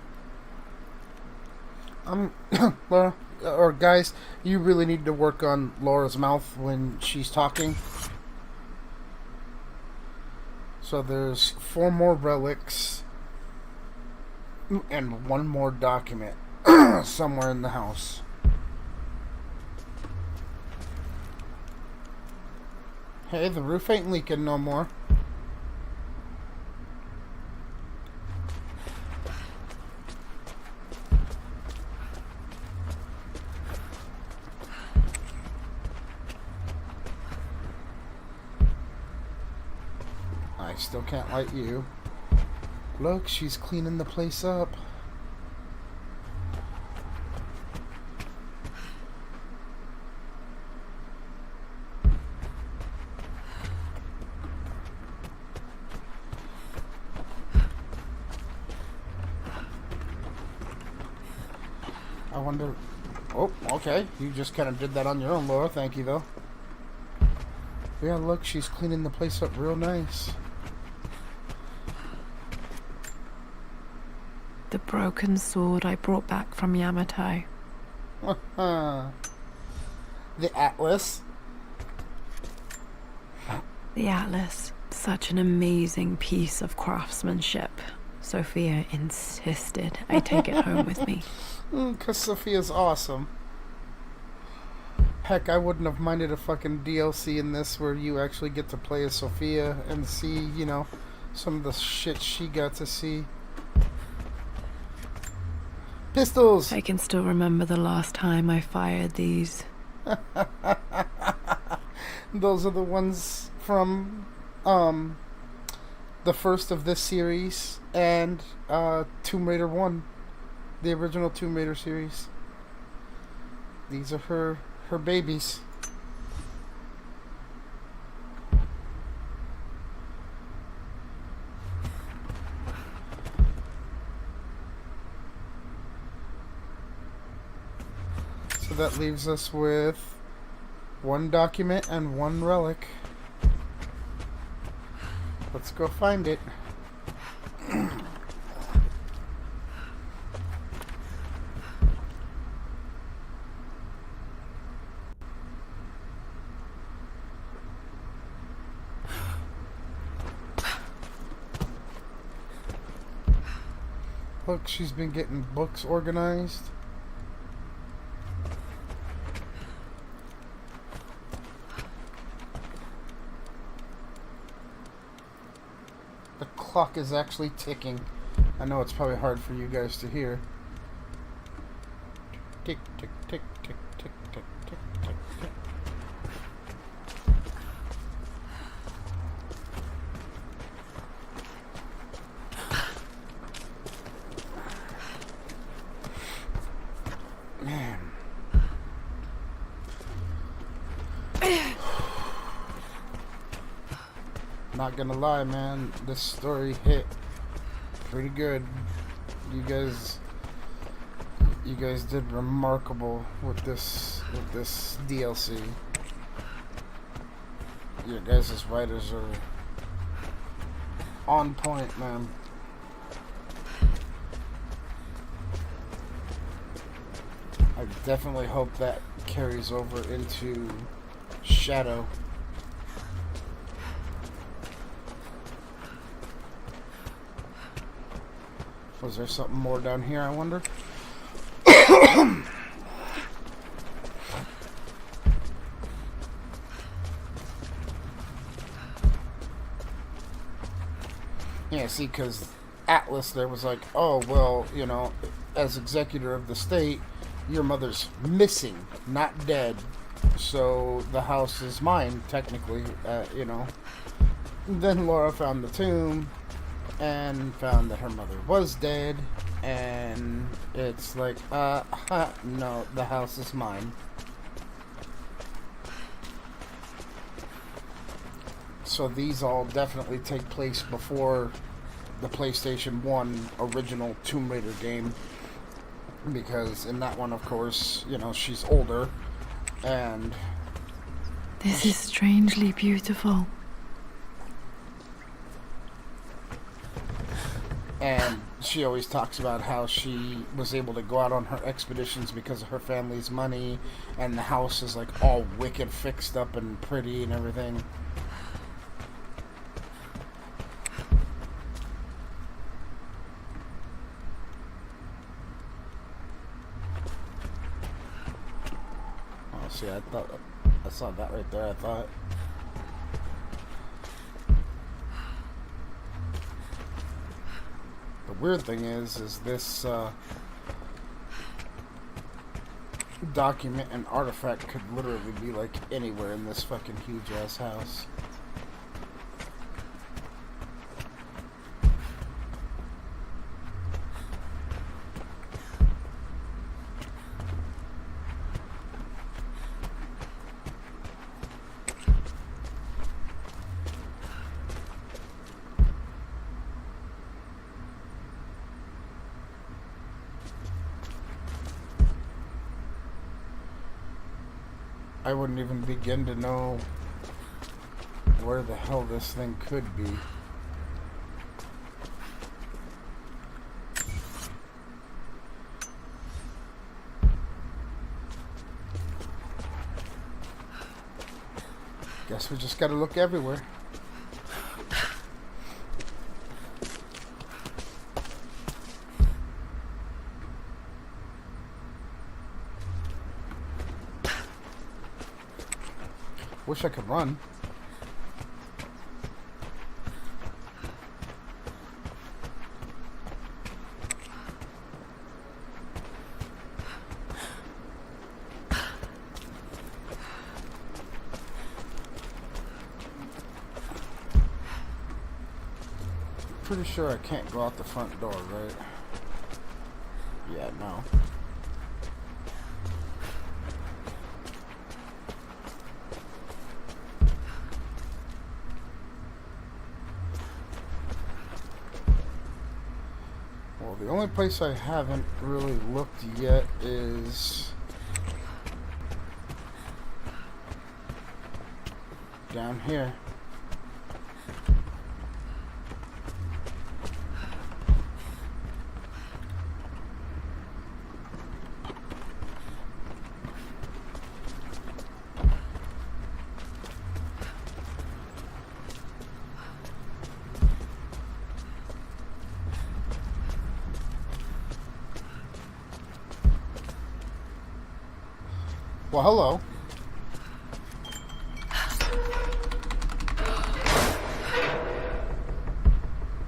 [SPEAKER 1] Laura, or guys, you really need to work on Laura's mouth when she's talking. So there's 4 more relics and 1 more document somewhere in the house. Hey, the roof ain't leaking no more. I still can't light you. Look, she's cleaning the place up. I wonder... Oh, okay. You just kind of did that on your own, Laura. Thank you, though. Yeah, look, she's cleaning the place up real nice.
[SPEAKER 2] The broken sword I brought back from Yamato.
[SPEAKER 1] The Atlas.
[SPEAKER 2] The Atlas. Such an amazing piece of craftsmanship. Sophia insisted I take it home with me.
[SPEAKER 1] Because Sophia's awesome. Heck, I wouldn't have minded a fucking DLC in this where you actually get to play as Sophia and see, you know, some of the shit she got to see. Pistols!
[SPEAKER 2] I can still remember the last time I fired these.
[SPEAKER 1] Those are the ones from, the first of this series and, Tomb Raider 1. The original Tomb Raider series. These are her babies. So that leaves us with 1 document and 1 relic. Let's go find it. Look, she's been getting books organized. The clock is actually ticking. I know it's probably hard for you guys to hear. Tick, tick, tick, tick, tick, tick, tick, tick, tick. Man. Not gonna lie, man, this story hit pretty good. You guys did remarkable with this DLC. Your guys' writers are on point, man. I definitely hope that carries over into Shadow. Was there something more down here, I wonder? Yeah, see, because Atlas there was like, oh, well, you know, as executor of the state, your mother's missing, not dead. So the house is mine, technically, you know. Then Lara found the tomb and found that her mother was dead. And it's like, no, the house is mine. So these all definitely take place before the PlayStation 1 original Tomb Raider game. Because in that one, of course, you know, she's older. And
[SPEAKER 2] This is strangely beautiful.
[SPEAKER 1] And she always talks about how she was able to go out on her expeditions because of her family's money. And the house is like all wicked fixed up and pretty and everything. See, I saw that right there, I thought. The weird thing is this document and artifact could literally be like anywhere in this fucking huge ass house. I wouldn't even begin to know where the hell this thing could be. Guess we just gotta look everywhere. Wish I could run. Pretty sure I can't go out the front door, right? Yeah, no. The only place I haven't really looked yet is down here. Well, hello.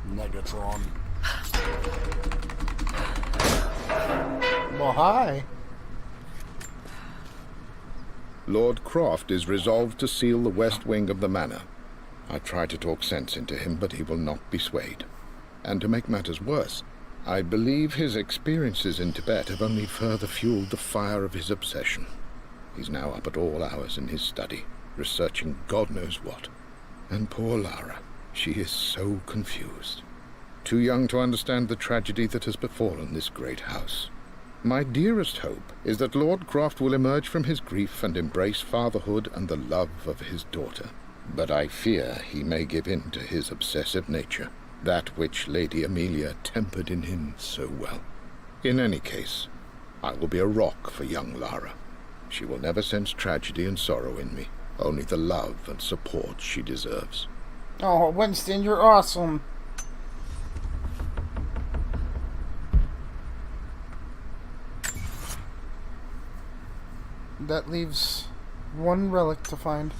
[SPEAKER 1] Negatron. Well, hi.
[SPEAKER 7] Lord Croft is resolved to seal the west wing of the manor. I try to talk sense into him, but he will not be swayed. And to make matters worse, I believe his experiences in Tibet have only further fueled the fire of his obsession. He's now up at all hours in his study, researching God knows what. And poor Lara, she is so confused. Too young to understand the tragedy that has befallen this great house. My dearest hope is that Lord Croft will emerge from his grief and embrace fatherhood and the love of his daughter. But I fear he may give in to his obsessive nature, that which Lady Amelia tempered in him so well. In any case, I will be a rock for young Lara. She will never sense tragedy and sorrow in me, only the love and support she deserves.
[SPEAKER 1] Oh, Winston, you're awesome. That leaves one relic to find.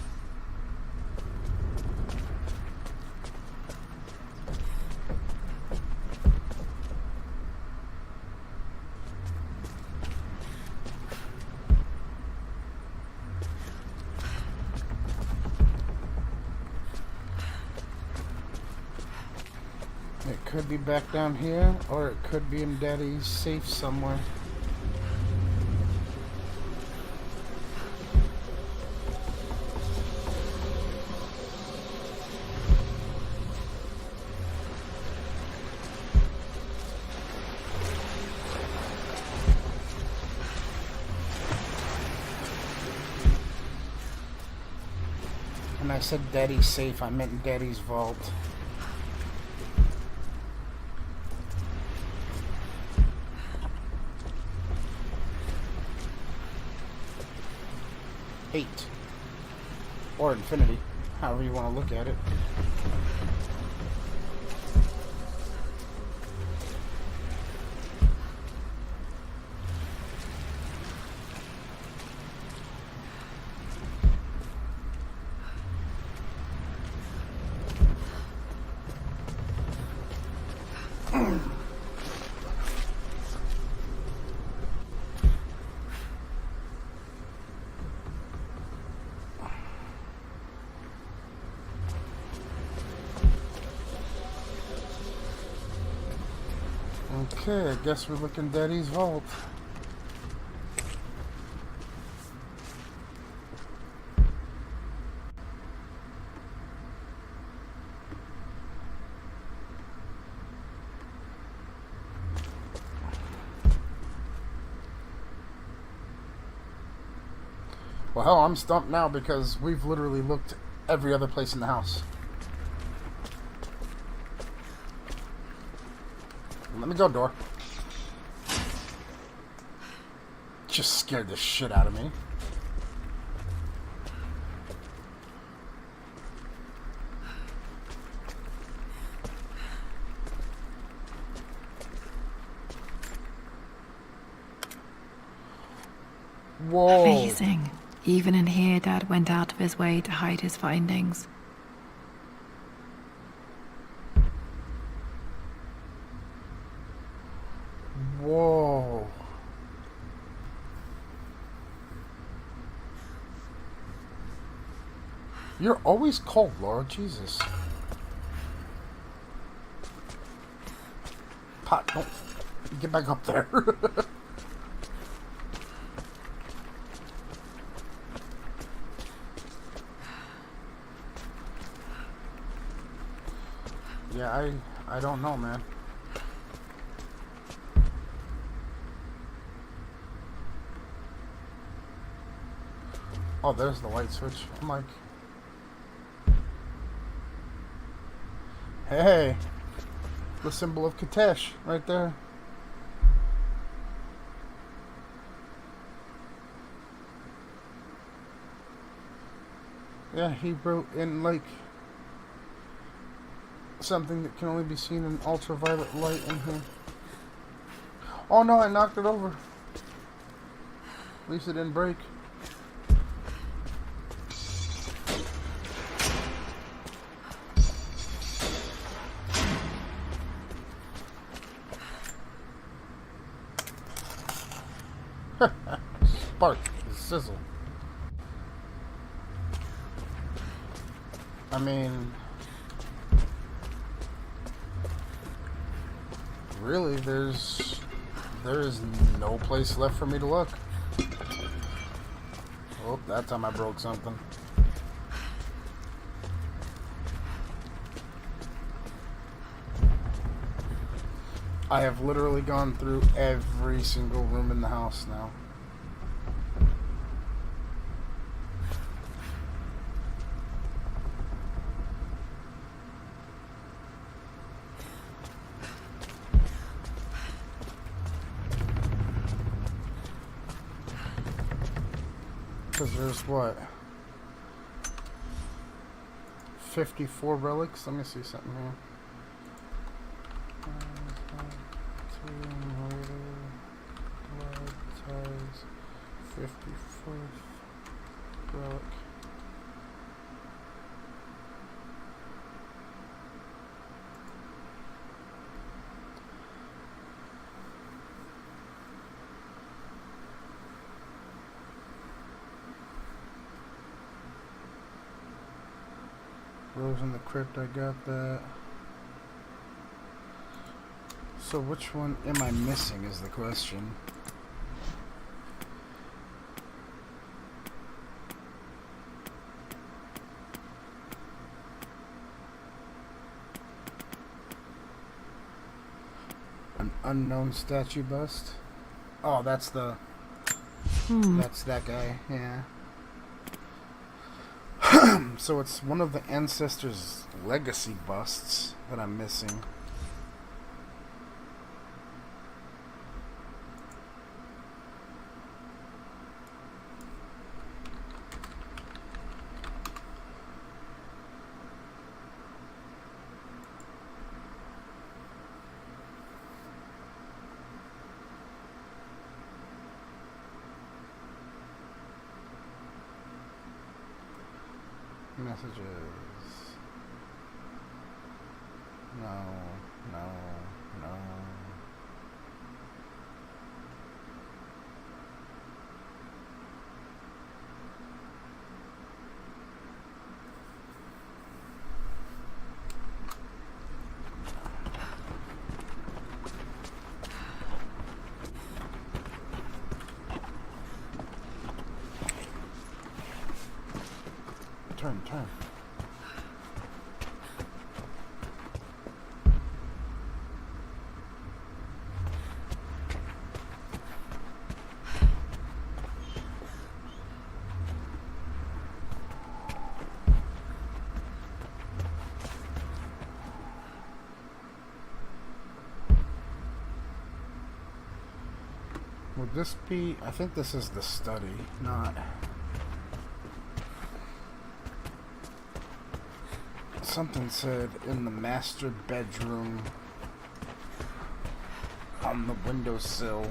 [SPEAKER 1] It could be back down here, or it could be in Daddy's safe somewhere. When I said Daddy's safe, I meant Daddy's vault. Eight. Or infinity, however you want to look at it. Okay, I guess we're looking Daddy's vault. Well, hell, I'm stumped now because we've literally looked every other place in the house. Let me go, door. Just scared the shit out of me. Whoa.
[SPEAKER 2] Amazing. Even in here, Dad went out of his way to hide his findings.
[SPEAKER 1] Whoa. You're always cold, Laura. Jesus. Pot, don't get back up there. Yeah, I don't know, man. Oh, there's the light switch. I'm like, hey, the symbol of Katesh right there. Yeah, he wrote in like something that can only be seen in ultraviolet light in here. Oh no, I knocked it over. At least it didn't break. Spark, sizzle. I mean, really, there is no place left for me to look. Oh, that time I broke something. I have literally gone through every single room in the house now. Because there's what? 54 relics? Let me see something here. 51st relic. Rose in the Crypt, I got that. So which one am I missing is the question. An unknown statue bust? Oh, that's the... That's that guy, yeah. So it's one of the ancestors' legacy busts that I'm missing. Messages. No, no, no. Turn. Would this be... I think this is the study, not... Something said in the master bedroom on the windowsill.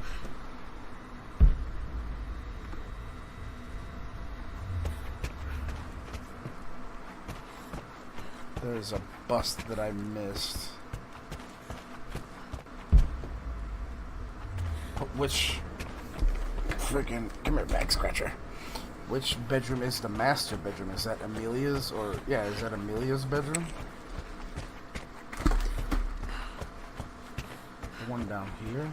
[SPEAKER 1] There's a bust that I missed. Which freaking... Come here, back scratcher. Which bedroom is the master bedroom? Is that Amelia's or... Yeah, is that Amelia's bedroom? The one down here?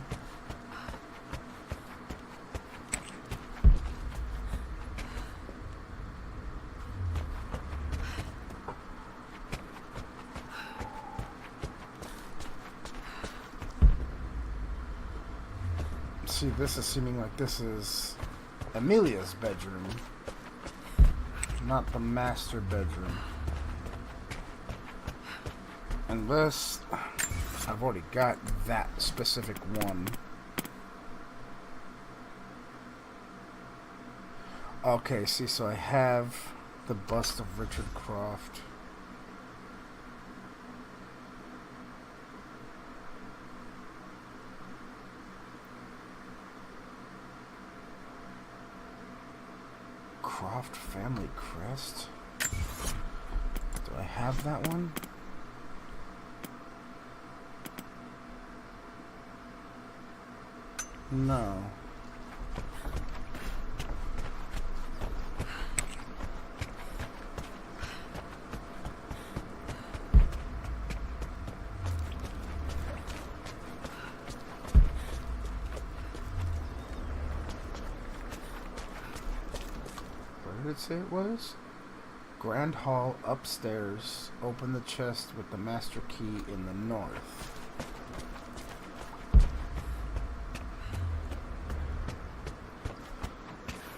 [SPEAKER 1] See, this is seeming like this is Amelia's bedroom, not the master bedroom. Unless I've already got that specific one. Okay, see, so I have the bust of Richard Croft. Croft family crest? Do I have that one? No. Did it say it was? Grand Hall upstairs. Open the chest with the master key in the north.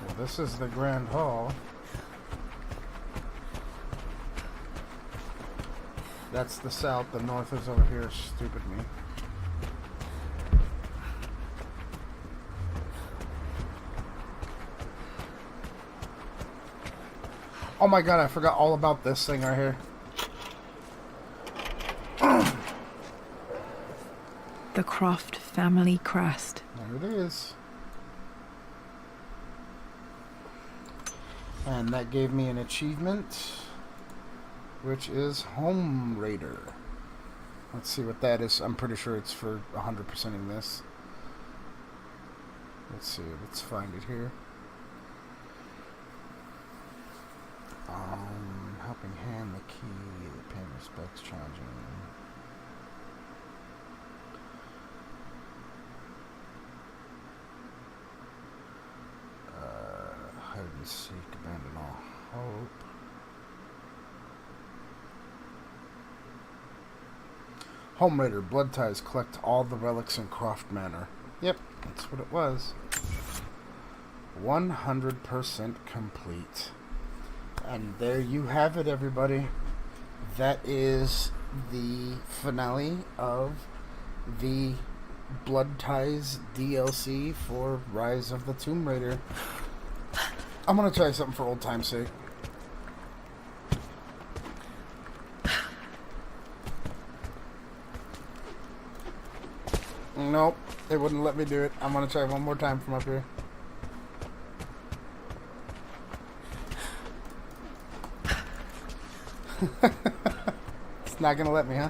[SPEAKER 1] Well, this is the Grand Hall. That's the south. The north is over here. Stupid me. Oh my god, I forgot all about this thing right here.
[SPEAKER 2] The Croft family crest.
[SPEAKER 1] There it is. And that gave me an achievement, which is Home Raider. Let's see what that is. I'm pretty sure it's for 100%ing this. Let's see. Let's find it here. Helping hand, the key, the payment respects charging. Hide and seek, abandon all hope. Home Raider, blood ties, collect all the relics in Croft Manor. Yep, that's what it was. 100% complete. And there you have it, everybody. That is the finale of the Blood Ties DLC for Rise of the Tomb Raider. I'm gonna try something for old time's sake. Nope, they wouldn't let me do it. I'm gonna try one more time from up here. It's not gonna let me, huh?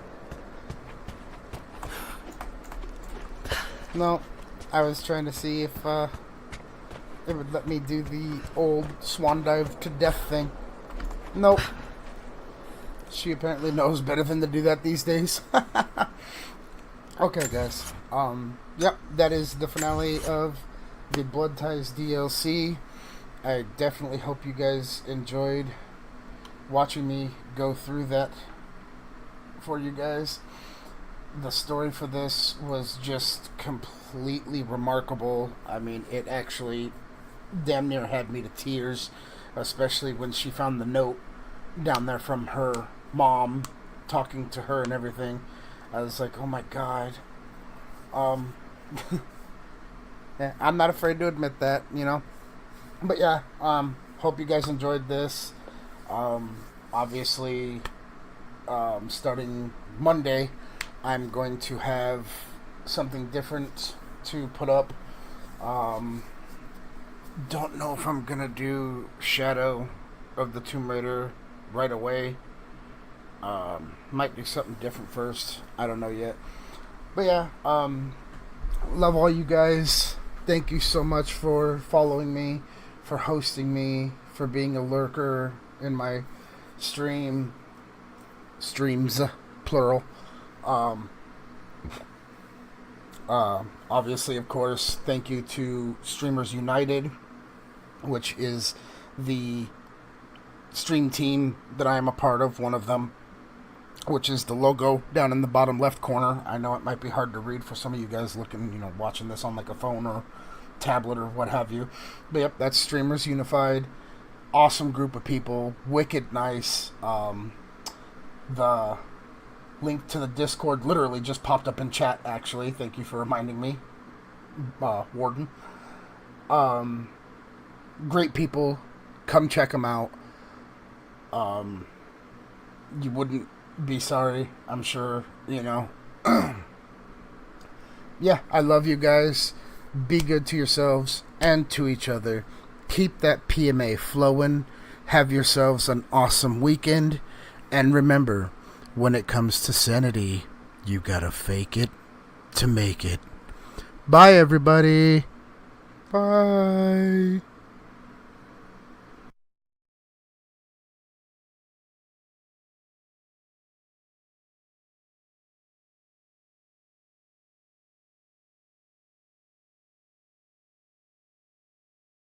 [SPEAKER 1] No, I was trying to see if it would let me do the old swan dive to death thing. Nope. She apparently knows better than to do that these days. Okay, guys. Yep, that is the finale of the Blood Ties DLC. I definitely hope you guys enjoyed watching me go through that for you guys. The story for this was just completely remarkable. I mean, it actually damn near had me to tears, especially when she found the note down there from her mom talking to her and everything. I was like, oh my god. Yeah, I'm not afraid to admit that, you know. But yeah, hope you guys enjoyed this. Obviously, starting Monday, I'm going to have something different to put up. Don't know if I'm gonna do Shadow of the Tomb Raider right away. Might do something different first. I don't know yet. But yeah, love all you guys. Thank you so much for following me, for hosting me, for being a lurker in my streams, plural. Obviously, of course, thank you to Streamers United, which is the stream team that I am a part of, one of them, which is the logo down in the bottom left corner. I know it might be hard to read for some of you guys looking, watching this on like a phone or tablet or what have you. But yep, that's Streamers Unified. Awesome group of people, wicked nice. The link to the Discord literally just popped up in chat, actually. Thank you for reminding me, Warden. Great people. Come check them out. You wouldn't be sorry, I'm sure, Yeah, I love you guys. Be good to yourselves and to each other. Keep that PMA flowing. Have yourselves an awesome weekend. And remember, when it comes to sanity, you gotta fake it to make it. Bye, everybody. Bye.